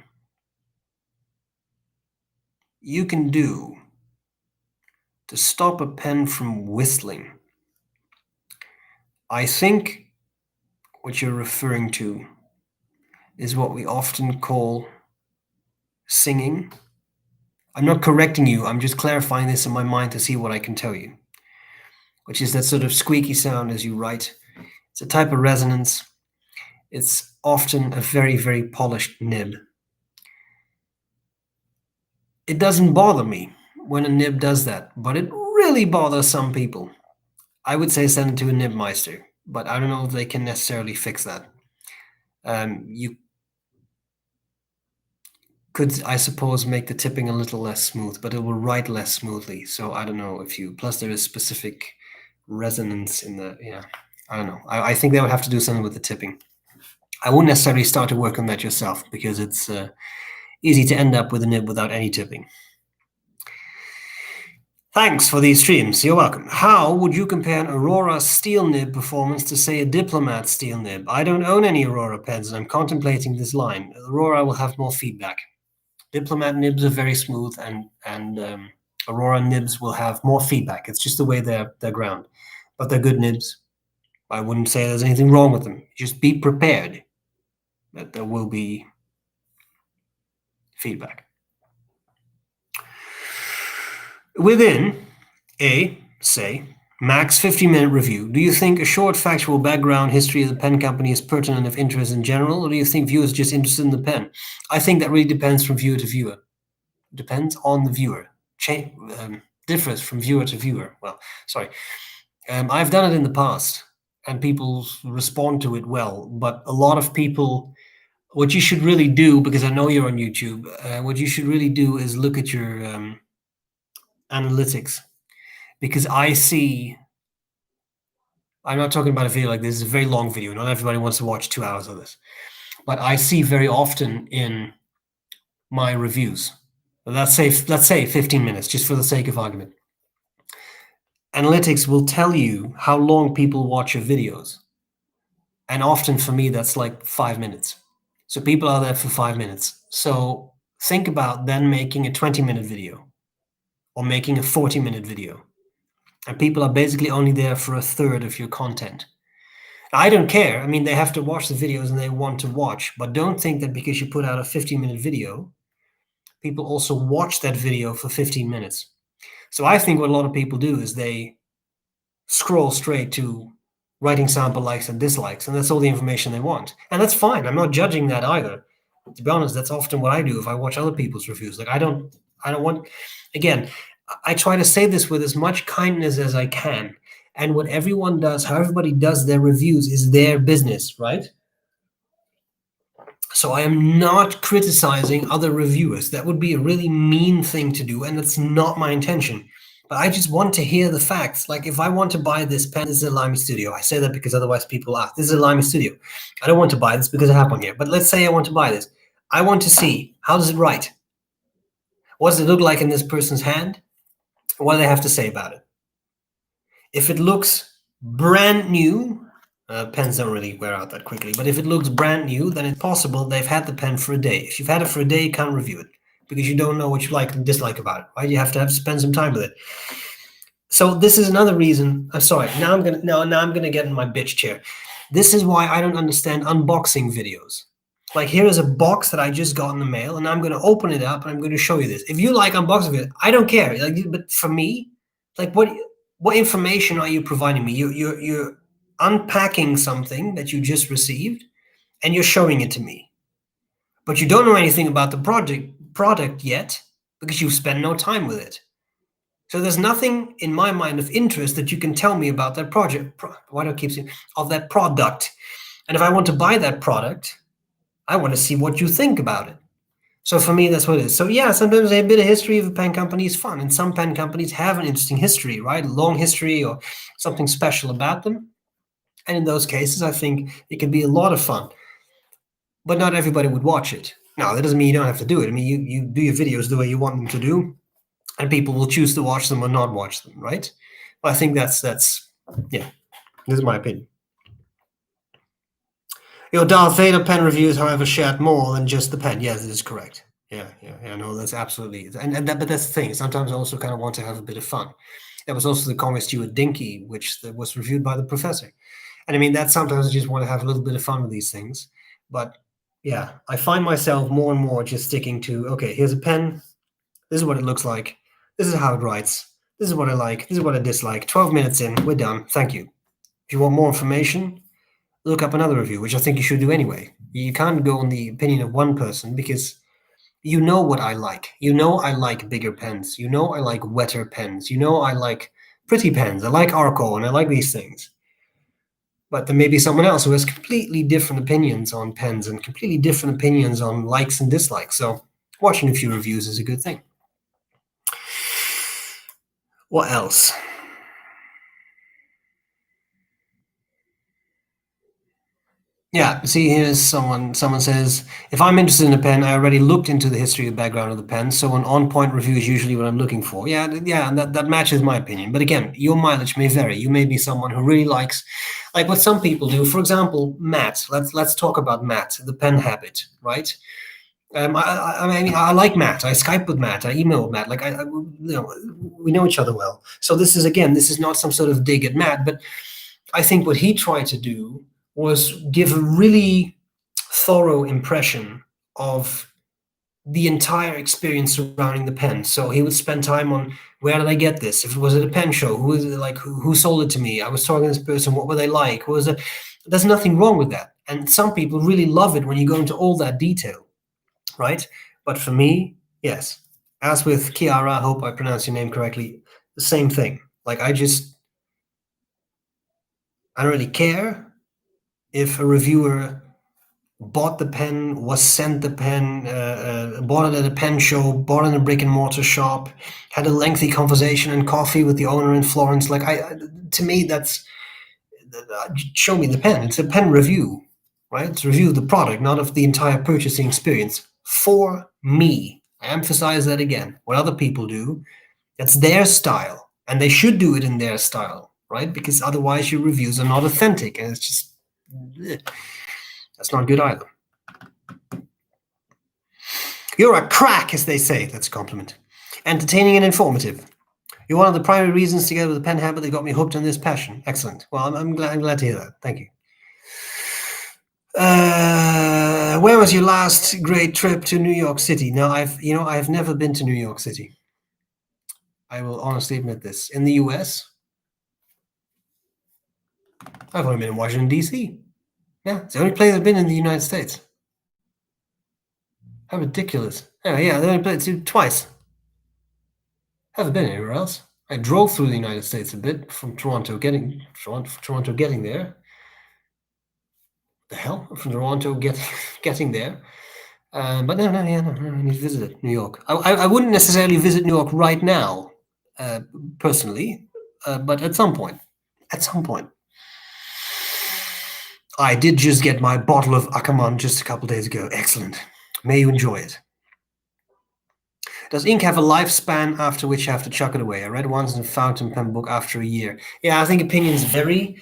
you can do to stop a pen from whistling? I think what you're referring to is what we often call singing. I'm not correcting you, I'm just clarifying this in my mind to see what I can tell you, which is that sort of squeaky sound as you write. It's a type of resonance. It's often a very, very polished nib. It doesn't bother me when a nib does that, but it really bothers some people. I would say send it to a nibmeister, but I don't know if they can necessarily fix that. You could, I suppose, make the tipping a little less smooth, but it will write less smoothly. So I don't know if you, plus there is specific resonance in the, I don't know. I think they would have to do something with the tipping. I wouldn't necessarily start to work on that yourself because it's easy to end up with a nib without any tipping. Thanks for these streams. You're welcome. How would you compare an Aurora steel nib performance to, say, a Diplomat steel nib? I don't own any Aurora pens, and I'm contemplating this line. Aurora will have more feedback. Diplomat nibs are very smooth, and Aurora nibs will have more feedback. It's just the way they're ground. But they're good nibs. I wouldn't say there's anything wrong with them. Just be prepared that there will be feedback. Within a, say, max 50-minute review, do you think a short factual background history of the pen company is pertinent of interest in general, or do you think viewers are just interested in the pen? I think that really depends from viewer to viewer. Depends on the viewer. Differs from viewer to viewer. Well, sorry. I've done it in the past, and people respond to it well, but a lot of people, what you should really do, because I know you're on YouTube, what you should really do is look at your analytics, because I see, I'm not talking about a video like this, it's a very long video, not everybody wants to watch 2 hours of this, but I see very often in my reviews, let's say 15 minutes, just for the sake of argument, analytics will tell you how long people watch your videos, and often for me that's like 5 minutes. So people are there for 5 minutes. So think about then making a 20-minute video or making a 40-minute video. And people are basically only there for a third of your content. I don't care. I mean, they have to watch the videos and they want to watch. But don't think that because you put out a 15-minute video, people also watch that video for 15 minutes. So I think what a lot of people do is they scroll straight to writing sample likes and dislikes, and that's all the information they want. And that's fine. I'm not judging that either. To be honest, that's often what I do if I watch other people's reviews. Like, I don't want, again, I try to say this with as much kindness as I can. And what everyone does, how everybody does their reviews is their business, right? So I am not criticizing other reviewers. That would be a really mean thing to do, and that's not my intention. But I just want to hear the facts. Like, if I want to buy this pen, this is a Lamy Studio. I say that because otherwise people ask, this is a Lamy Studio. I don't want to buy this because I have one here. But let's say I want to buy this. I want to see, how does it write? What does it look like in this person's hand? What do they have to say about it? If it looks brand new, pens don't really wear out that quickly, but if it looks brand new, then it's possible they've had the pen for a day. If you've had it for a day, you can't review it because you don't know what you like and dislike about it, right? You have to spend some time with it. So this is another reason. I'm sorry. Now I'm gonna get in my bitch chair. This is why I don't understand unboxing videos. Like, here is a box that I just got in the mail, and I'm going to open it up and I'm going to show you this. If you like unboxing it, I don't care. Like, but for me, like, what information are you providing me? You're unpacking something that you just received, and you're showing it to me, but you don't know anything about the product yet because you've spent no time with it. So there's nothing in my mind of interest that you can tell me about that why do I keep saying of that product? And if I want to buy that product, I want to see what you think about it. So for me, that's what it is. So yeah, sometimes a bit of history of a pen company is fun, and some pen companies have an interesting history, right? A long history or something special about them. And in those cases, I think it can be a lot of fun. But not everybody would watch it. Now, that doesn't mean you don't have to do it. I mean, you do your videos the way you want them to do, and people will choose to watch them or not watch them, right? But I think that's yeah, this is my opinion. Your Darth Vader pen reviews, however, shared more than just the pen. Yes, it is correct. Yeah, no, that's absolutely, but that's the thing. Sometimes I also kind of want to have a bit of fun. There was also the Conway Stewart Dinky, which was reviewed by the professor. And I mean, that sometimes I just want to have a little bit of fun with these things. But yeah, I find myself more and more just sticking to, okay, here's a pen. This is what it looks like. This is how it writes. This is what I like. This is what I dislike. 12 minutes in, we're done. Thank you. If you want more information, look up another review, which I think you should do anyway. You can't go on the opinion of one person because you know what I like. You know I like bigger pens. You know I like wetter pens. You know I like pretty pens. I like Arco and I like these things. But there may be someone else who has completely different opinions on pens and completely different opinions on likes and dislikes. So watching a few reviews is a good thing. What else? Yeah, see, here's someone says, if I'm interested in a pen, I already looked into the history and background of the pen, so an on-point review is usually what I'm looking for. Yeah, and that matches my opinion. But again, your mileage may vary. You may be someone who really likes, like what some people do. For example, Matt. Let's talk about Matt, the pen habit, right? I mean, I like Matt. I Skype with Matt. I email with Matt. Like, we know each other well. So this is not some sort of dig at Matt, but I think what he tried to do was give a really thorough impression of the entire experience surrounding the pen. So he would spend time on, where did I get this? If it was at a pen show, who is it, like who sold it to me? I was talking to this person. What were they like? What was it? There's nothing wrong with that. And some people really love it when you go into all that detail, right? But for me, yes, as with Kiara, I hope I pronounced your name correctly, the same thing. Like, I don't really care if a reviewer bought the pen, was sent the pen, bought it at a pen show, bought it in a brick and mortar shop, had a lengthy conversation and coffee with the owner in Florence. Like, to me, that's show me the pen. It's a pen review, right? It's a review of the product, not of the entire purchasing experience. For me, I emphasize that again. What other people do, that's their style, and they should do it in their style, right? Because otherwise, your reviews are not authentic, and it's just that's not good either. You're a crack, as they say. That's a compliment. Entertaining and informative. You're one of the primary reasons, together with the pen habit, that got me hooked on this passion. Excellent. Well, I'm glad to hear that. Thank you. Where was your last great trip to New York City? Now, I've never been to New York City. I will honestly admit this. In the US, I've only been in Washington, D.C. Yeah, it's the only place I've been in the United States. How ridiculous. Yeah, I've only been twice. Haven't been anywhere else. I drove through the United States a bit from Toronto getting there. The hell? From Toronto getting there. But no, I need to visit New York. I wouldn't necessarily visit New York right now, personally, but at some point. I did just get my bottle of Ackerman just a couple days ago. Excellent. May you enjoy it. Does ink have a lifespan after which you have to chuck it away? I read once in a fountain pen book after a year. Yeah, I think opinions vary.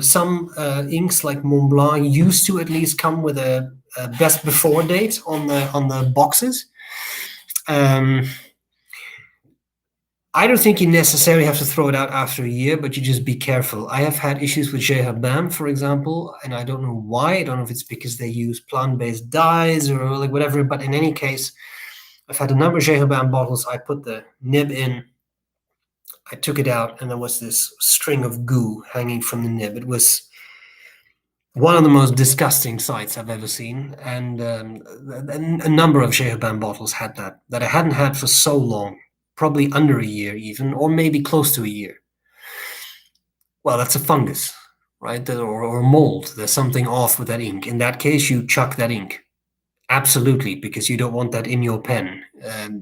Some inks like Mont Blanc used to at least come with a best before date on the boxes. I don't think you necessarily have to throw it out after a year, but you just be careful. I have had issues with Jehabam, for example, and I don't know why. I don't know if it's because they use plant-based dyes or like whatever, but in any case, I've had a number of Jehabam bottles. I put the nib in, I took it out, and there was this string of goo hanging from the nib. It was one of the most disgusting sights I've ever seen, and a number of Jehabam bottles had that I hadn't had for so long, probably under a year even, or maybe close to a year. Well, that's a fungus, right? Or mold. There's something off with that ink. In that case, you chuck that ink. Absolutely, because you don't want that in your pen.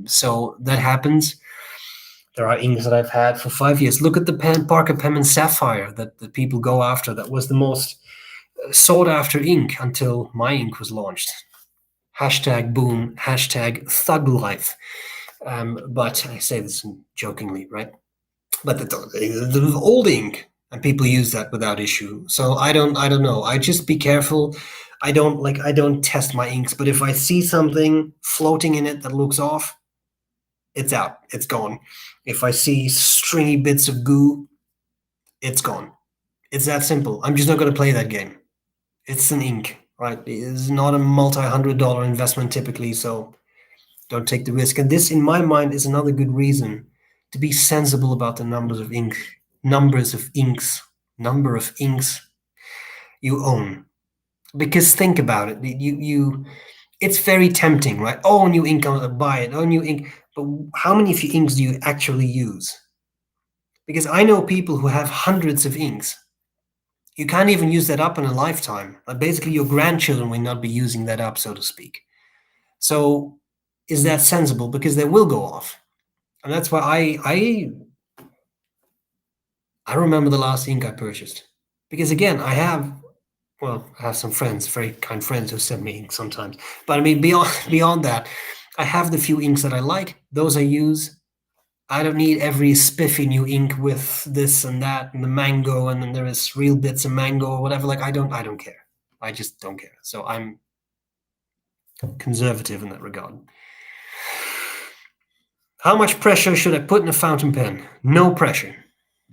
So that happens. There are inks that I've had for 5 years. Look at the Parker Pen Sapphire that people go after. That was the most sought after ink until my ink was launched. Hashtag boom, hashtag thug life. But I say this jokingly, right? But the old ink, and people use that without issue. So I don't know. I just be careful. I don't test my inks, but if I see something floating in it that looks off, it's out. It's gone. If I see stringy bits of goo, it's gone. It's that simple. I'm just not going to play that game. It's an ink, right? It's not a multi-$100 investment typically, so don't take the risk. And this, in my mind, is another good reason to be sensible about the number of inks you own. Because think about it, it's very tempting, right? Oh, new ink, I'll buy it. Oh, new ink. But how many of your inks do you actually use? Because I know people who have hundreds of inks. You can't even use that up in a lifetime. Basically, your grandchildren will not be using that up, so to speak. So is that sensible? Because they will go off. And that's why I remember the last ink I purchased. Because again, I have some friends, very kind friends who send me ink sometimes. But I mean, beyond that, I have the few inks that I like. Those I use. I don't need every spiffy new ink with this and that and the mango, and then there is real bits of mango or whatever. Like I don't care. I just don't care. So I'm conservative in that regard. How much pressure should I put in a fountain pen? No pressure.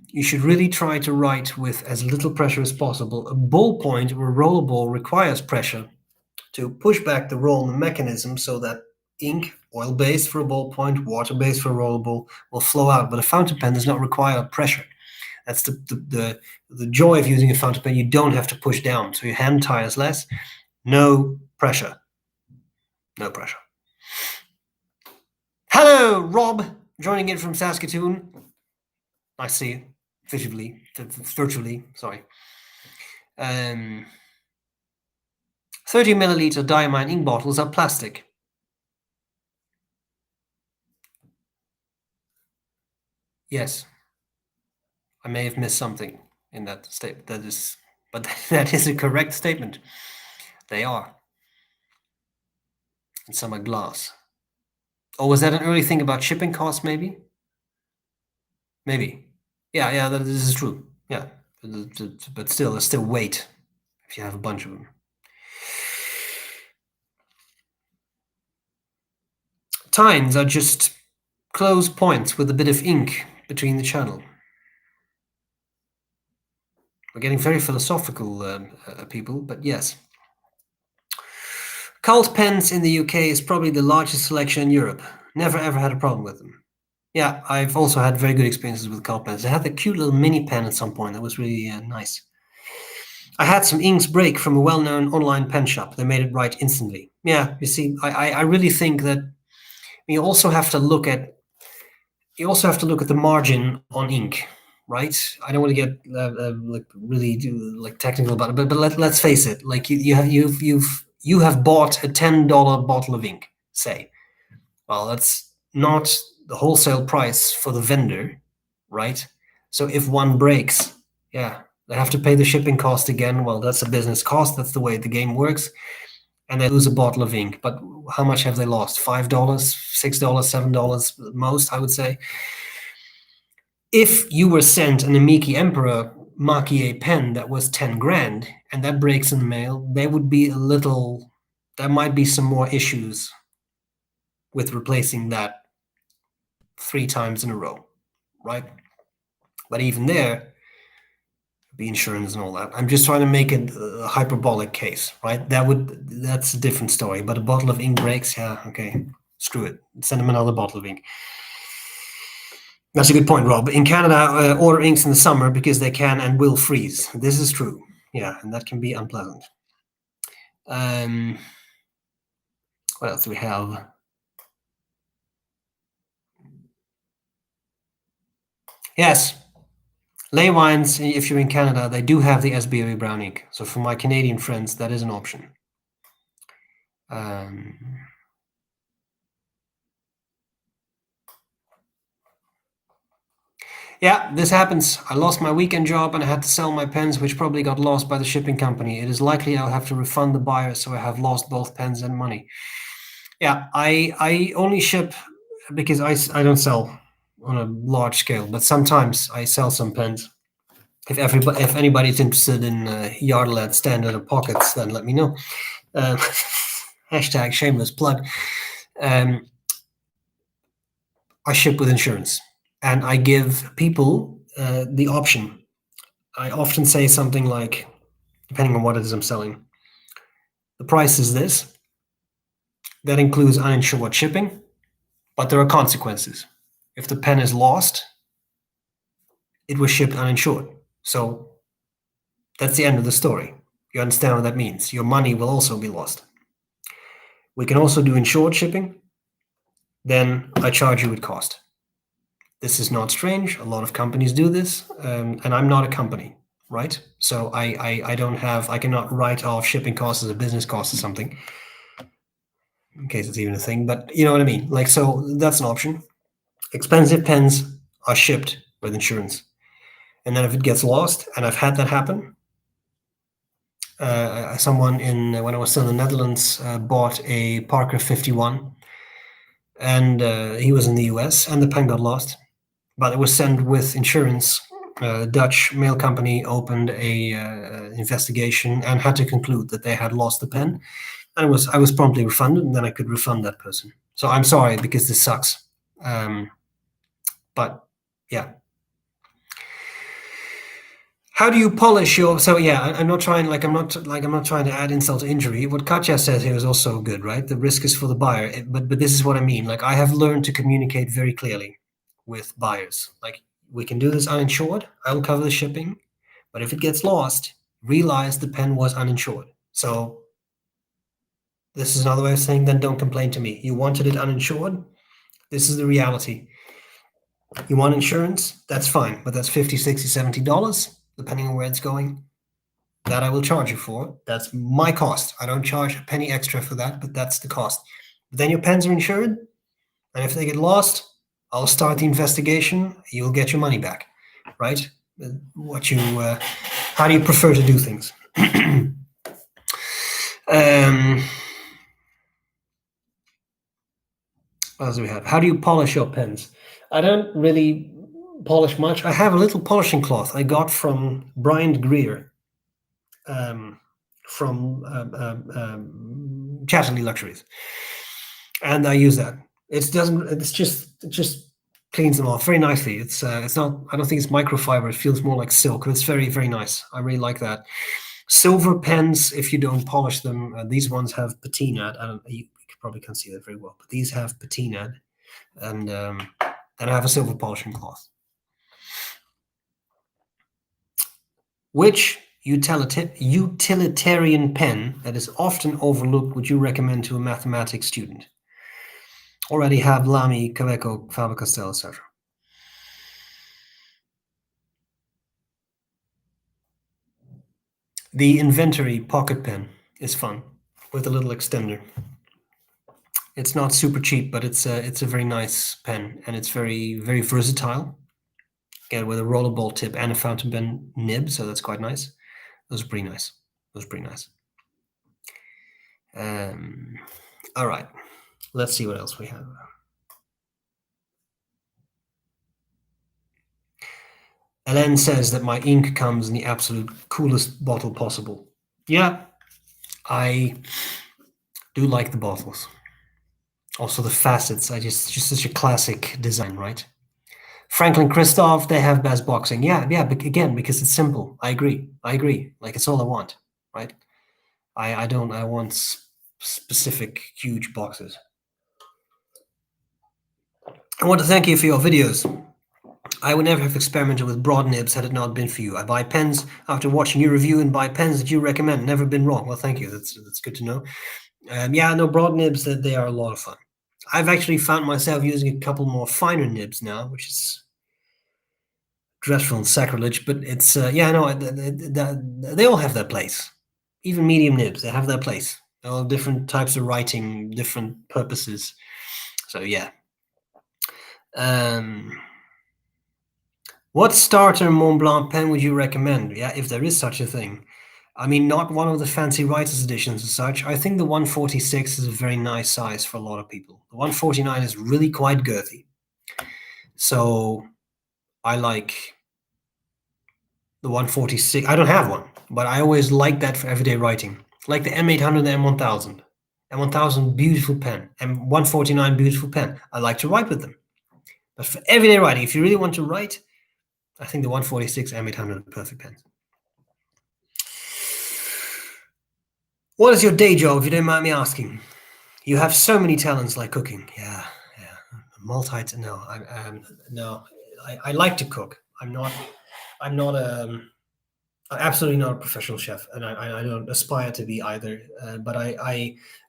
You should really try to write with as little pressure as possible. A ballpoint or a rollerball requires pressure to push back the roll in the mechanism so that ink, oil-based for a ballpoint, water-based for a rollerball, will flow out. But a fountain pen does not require pressure. That's the joy of using a fountain pen. You don't have to push down, so your hand tires less. No pressure. No pressure. Hello, Rob, joining in from Saskatoon. Nice to see you. Virtually, sorry. 30 milliliter diamine ink bottles are plastic. Yes. I may have missed something in that statement. But that is a correct statement. They are. And some are glass. Oh, was that an early thing about shipping costs, maybe? Maybe. Yeah, this is true. Yeah. But still, there's still weight if you have a bunch of them. Tines are just closed points with a bit of ink between the channel. We're getting very philosophical, people, but yes. Cult pens in the UK is probably the largest selection in Europe. Never ever had a problem with them. Yeah, I've also had very good experiences with cult pens. I had the cute little mini pen at some point that was really nice. I had some inks break from a well-known online pen shop. They made it right instantly. Yeah, you see, I really think that you also have to look at the margin on ink, right? I don't want to get like really like technical about it, but let's face it. Like you have bought a $10 bottle of ink, say. Well, that's not the wholesale price for the vendor, right? So if one breaks, yeah, they have to pay the shipping cost again. Well, that's a business cost. That's the way the game works. And they lose a bottle of ink. But how much have they lost? $5, $6, $7 most, I would say. If you were sent an Amiki Emperor Maki-E pen that was 10 grand and that breaks in the mail, there might be some more issues with replacing that 3 times in a row. right? But even there, the insurance and all that. I'm just trying to make it a hyperbolic case, right? That's a different story. But a bottle of ink breaks, yeah, okay, screw it. Send them another bottle of ink. That's a good point, Rob. In Canada, order inks in the summer because they can and will freeze. This is true. Yeah, and that can be unpleasant. What else do we have? Yes, lay wines, if you're in Canada, they do have the SBREBROWN ink. So for my Canadian friends, that is an option. Yeah, this happens. I lost my weekend job and I had to sell my pens, which probably got lost by the shipping company. It is likely I'll have to refund the buyer, so I have lost both pens and money. Yeah, I only ship because I don't sell on a large scale, but sometimes I sell some pens. If anybody's interested in Yardled standard or pockets, then let me know. Uh, hashtag shameless plug. Um, I ship with insurance, and I give people the option. I often say something like, depending on what it is I'm selling, the price is this. That includes uninsured shipping, but there are consequences. If the pen is lost, it was shipped uninsured. So that's the end of the story. You understand what that means? Your money will also be lost. We can also do insured shipping. Then I charge you with cost. This is not strange. A lot of companies do this, and I'm not a company, right? So I don't have, I cannot write off shipping costs as a business cost or something, in case it's even a thing. But you know what I mean. Like, so that's an option. Expensive pens are shipped with insurance, and then if it gets lost, and I've had that happen. Someone when I was still in the Netherlands bought a Parker 51, and he was in the US, and the pen got lost, but it was sent with insurance. Dutch mail company opened a investigation and had to conclude that they had lost the pen. And I was promptly refunded, and then I could refund that person. So I'm sorry because this sucks, but yeah. How do you polish your? So yeah, I'm not trying. I'm not trying to add insult to injury. What Katja says here is also good, right? The risk is for the buyer, but this is what I mean. Like, I have learned to communicate very clearly with buyers. Like, we can do this uninsured. I will cover the shipping, but if it gets lost, realize the pen was uninsured. So this is another way of saying, then don't complain to me. You wanted it uninsured. This is the reality. You want insurance? That's fine, but that's $50, $60, $70, depending on where it's going. That I will charge you for. That's my cost. I don't charge a penny extra for that, but that's the cost. But then your pens are insured, and if they get lost, I'll start the investigation. You'll get your money back, right? How do you prefer to do things? What else do we have? How do you polish your pens? I don't really polish much. I have a little polishing cloth I got from Brian Greer, from Chatterley Luxuries, and I use that. It just cleans them off very nicely. It's not. I don't think it's microfiber. It feels more like silk. It's very, very nice. I really like that. Silver pens, if you don't polish them, these ones have patina. You probably can't see that very well, but these have patina, and I have a silver polishing cloth. Which utilitarian pen that is often overlooked would you recommend to a mathematics student? Already have Lamy, Kaweco, Faber-Castell, etc. The Inventory pocket pen is fun with a little extender. It's not super cheap, but it's a very nice pen, and it's very, very versatile. Again, with a rollerball tip and a fountain pen nib, so that's quite nice. Those are pretty nice. All right, let's see what else we have. Ellen says that my ink comes in the absolute coolest bottle possible. Yeah, I do like the bottles. Also the facets, just such a classic design, right? Franklin Christoph, they have best boxing. Yeah, yeah, but again, because it's simple. I agree. I agree. Like, it's all I want, right? I don't, I want specific huge boxes. I want to thank you for your videos. I would never have experimented with broad nibs had it not been for you. I buy pens after watching your review and buy pens that you recommend. Never been wrong. Well, thank you. That's good to know. Yeah, no, broad nibs, that they are a lot of fun. I've actually found myself using a couple more finer nibs now, which is dreadful and sacrilege, but it's yeah, no, they all have their place. Even medium nibs, they have their place. All different types of writing, different purposes. So yeah. What starter Mont Blanc pen would you recommend? Yeah, if there is such a thing. I mean, not one of the fancy writer's editions as such. I think the 146 is a very nice size for a lot of people. The 149 is really quite girthy. So I like the 146. I don't have one, but I always like that for everyday writing. Like the M800 and M1000. M1000, beautiful pen. M149, beautiful pen. I like to write with them. But for everyday writing, if you really want to write, I think the 146 M800 are perfect pens. What is your day job, if you don't mind me asking? You have so many talents like cooking. Yeah, yeah. No, no. I like to cook. I'm not absolutely not a professional chef, and I don't aspire to be either. But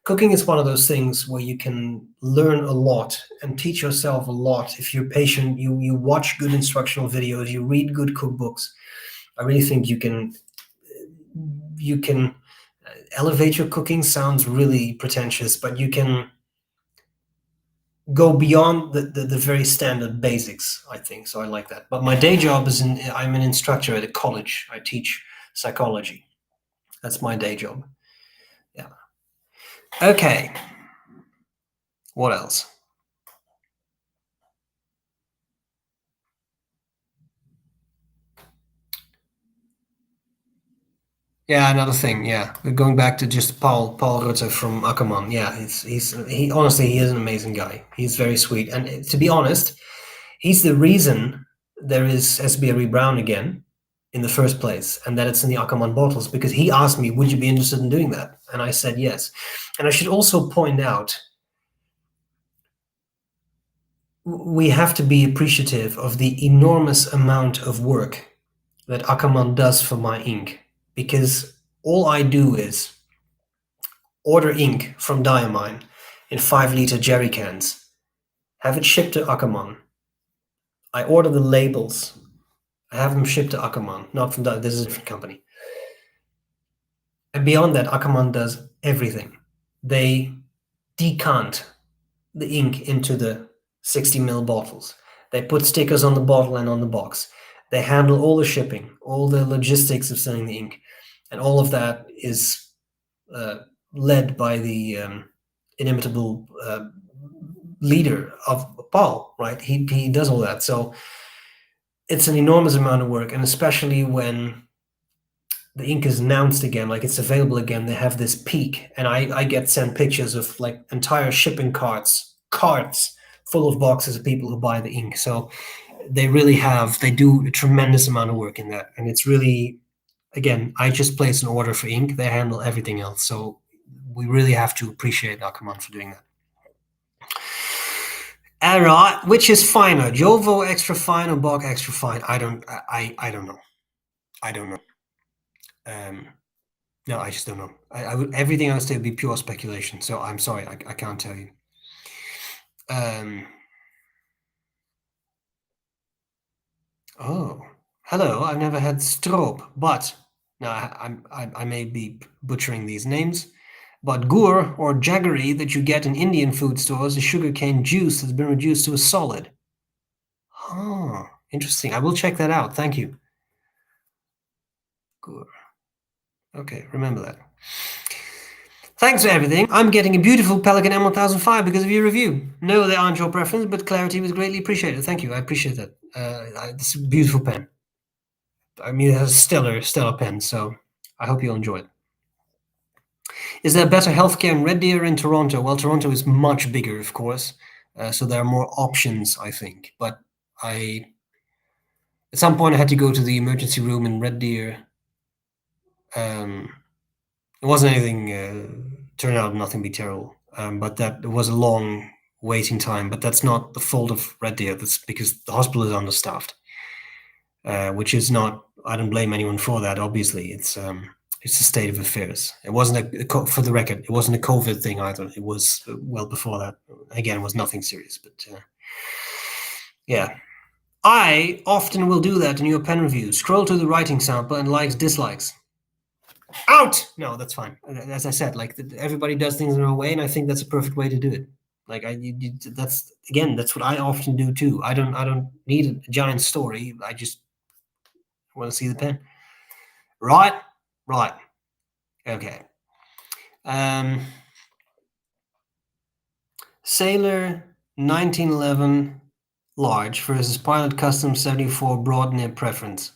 cooking is one of those things where you can learn a lot and teach yourself a lot if you're patient. You watch good instructional videos, you read good cookbooks. I really think you can elevate your cooking. Sounds really pretentious, but you can go beyond the very standard basics, I think. So I like that. But my day job is I'm an instructor at a college. I teach psychology. That's my day job. Yeah. Okay. What else? Yeah, another thing. Yeah, we're going back to just Paul Rutte from Ackerman. Yeah, he honestly, he is an amazing guy. He's very sweet, and to be honest, he's the reason there is SBREBROWN again in the first place, and that it's in the Ackerman bottles, because he asked me, would you be interested in doing that? And I said yes. And I should also point out, we have to be appreciative of the enormous amount of work that Ackerman does for my ink, because all I do is order ink from Diamine in 5-liter jerry cans, have it shipped to Ackerman. I order the labels. I have them shipped to Ackerman, not from this is a different company. And beyond that, Ackerman does everything. They decant the ink into the 60 ml bottles. They put stickers on the bottle and on the box. They handle all the shipping, all the logistics of selling the ink, and all of that is led by the inimitable leader of Paul, right? He does all that. So it's an enormous amount of work, and especially when the ink is announced again, like it's available again, they have this peak, and I get sent pictures of like entire shipping carts full of boxes of people who buy the ink. So they do a tremendous amount of work in that, and it's really, again, I just place an order for ink, they handle everything else. So we really have to appreciate Ackerman for doing that. All right, which is finer, Jovo extra fine or Bock extra fine? I don't know. I don't know. No, I just don't know. Everything I would say would be pure speculation. So I'm sorry, I can't tell you. Oh, hello. I've never had stroop, but now I may be butchering these names. But gur or jaggery that you get in Indian food stores is sugarcane juice that's been reduced to a solid. Oh, interesting. I will check that out. Thank you. Gur. Okay, remember that. Thanks for everything. I'm getting a beautiful Pelican M1005 because of your review. No, they aren't your preference, but clarity was greatly appreciated. Thank you. I appreciate that. This is a beautiful pen. I mean, it has a stellar pen, so I hope you'll enjoy it. Is there better healthcare in Red Deer or in Toronto? Well, Toronto is much bigger, of course, so there are more options, I think. But I at some point I had to go to the emergency room in Red Deer. Um, it wasn't anything. Turned out nothing be terrible, but that it was a long waiting time. But that's not the fault of Red Deer. That's because the hospital is understaffed, which is not. I don't blame anyone for that. Obviously, it's a state of affairs. It wasn't for the record. It wasn't a COVID thing either. It was well before that. Again, it was nothing serious. But yeah, I often will do that in your pen reviews. Scroll to the writing sample and likes, dislikes. Out! No, that's fine. As I said, like everybody does things their own way, and I think that's a perfect way to do it. Like that's again, that's what I often do too. I don't need a giant story. I just want to see the pen. Right, right, okay. Sailor 1911 large versus Pilot Custom 74 broad nib preference.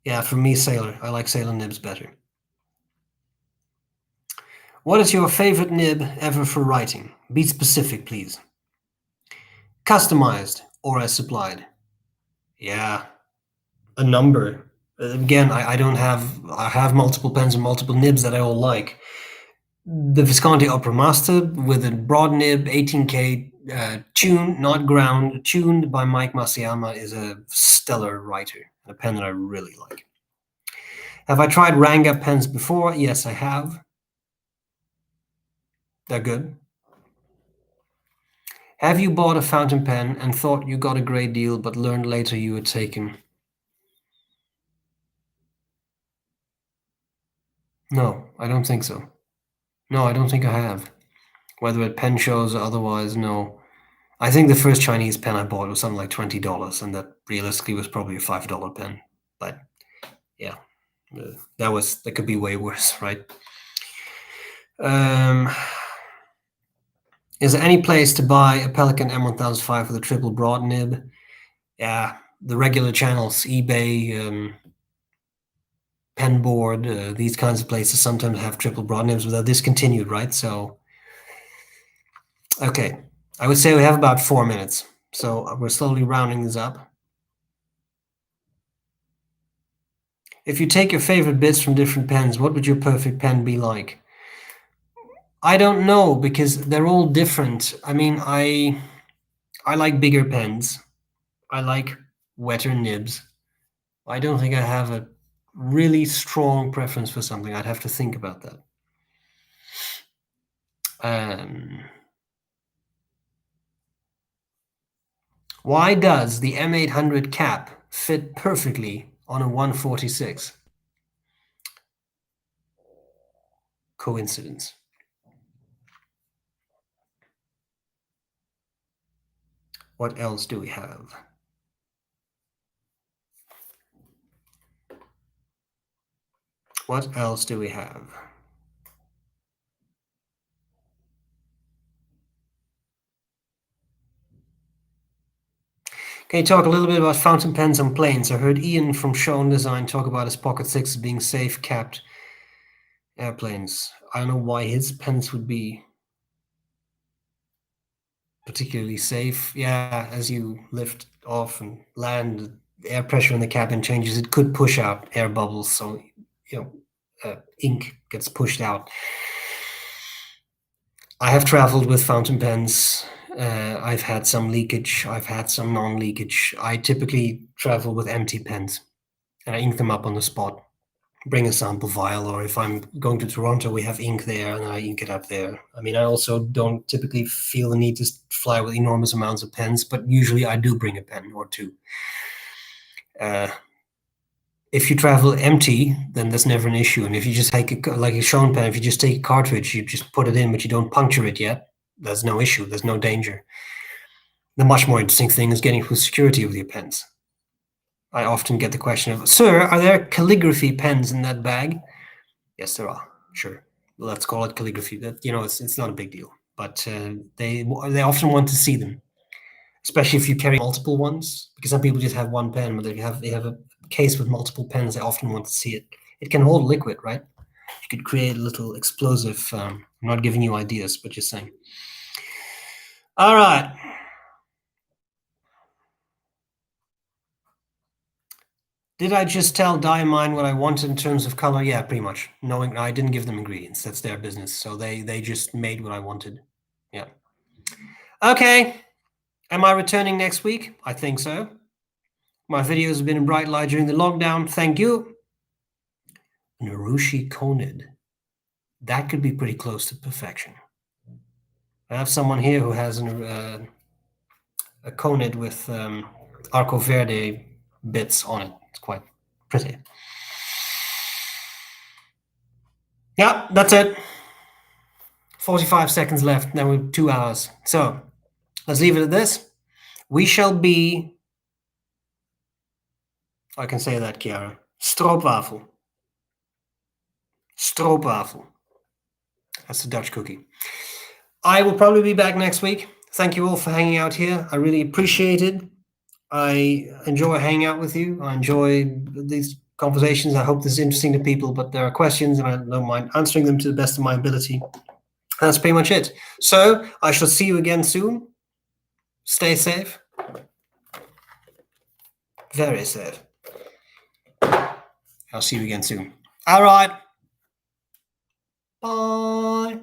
Yeah, for me, Sailor. I like Sailor nibs better. What is your favorite nib ever for writing? Be specific, please. Customized or as supplied? Yeah, a number. Again, I don't have. I have multiple pens and multiple nibs that I all like. The Visconti Opera Master with a broad nib, 18K, tuned, not ground, tuned by Mike Masayama, is a stellar writer. A pen that I really like. Have I tried Ranga pens before? Yes, I have. They're good. Have you bought a fountain pen and thought you got a great deal, but learned later you were taken? No, I don't think so. No, I don't think I have. Whether at pen shows or otherwise, no. I think the first Chinese pen I bought was something like $20, and that realistically was probably a $5 pen. But yeah, that could be way worse, right? Is there any place to buy a Pelican M1005 with a triple broad nib? Yeah, the regular channels, eBay, Penboard, these kinds of places sometimes have triple broad nibs, but they're discontinued, right? So, okay, I would say we have about 4 minutes. So we're slowly rounding this up. If you take your favorite bits from different pens, what would your perfect pen be like? I don't know because they're all different. I mean, I like bigger pens. I like wetter nibs. I don't think I have a really strong preference for something. I'd have to think about that. Why does the M800 cap fit perfectly on a 146? Coincidence. What else do we have? What else do we have? Can you talk a little bit about fountain pens on planes? I heard Ian from Shown Design talk about his Pocket 6 being safe capped airplanes. I don't know why his pens would be particularly safe. Yeah, as you lift off and land, the air pressure in the cabin changes. It could push out air bubbles, so ink gets pushed out. I have traveled with fountain pens. I've had some leakage. I've had some non-leakage. I typically travel with empty pens, and I ink them up on the spot. Bring a sample vial, or if I'm going to Toronto, we have ink there, and I ink it up there. I mean, I also don't typically feel the need to fly with enormous amounts of pens, but usually I do bring a pen or two. If you travel empty, then that's never an issue. And if you just take like a Shown pen, if you just take a cartridge, you just put it in, but you don't puncture it yet, there's no issue. There's no danger. The much more interesting thing is getting through security with your pens. I often get the question of, "Sir, are there calligraphy pens in that bag?" Yes, there are. Sure, let's call it calligraphy. That it's not a big deal, but they often want to see them, especially if you carry multiple ones, because some people just have one pen, but they have a case with multiple pens. They often want to see it. It can hold liquid, right? You could create a little explosive. I'm not giving you ideas, but just saying. All right. Did I just tell Diamine what I wanted in terms of color? Yeah, pretty much. Knowing I didn't give them ingredients. That's their business. So they just made what I wanted. Yeah. Okay. Am I returning next week? I think so. My videos have been in bright light during the lockdown. Thank you. Narushi Conan. That could be pretty close to perfection. I have someone here who has a Conid with Arco Verde bits on it. It's quite pretty. Yeah, that's it. 45 seconds left. Now we're 2 hours. So let's leave it at this. We shall be, if I can say that, Chiara, stroopwafel. Stroopwafel. That's the Dutch cookie. I will probably be back next week. Thank you all for hanging out here. I really appreciate it. I enjoy hanging out with you. I enjoy these conversations. I hope this is interesting to people, but there are questions and I don't mind answering them to the best of my ability. That's pretty much it. So I shall see you again soon. Stay safe. Very safe. I'll see you again soon. All right. Bye.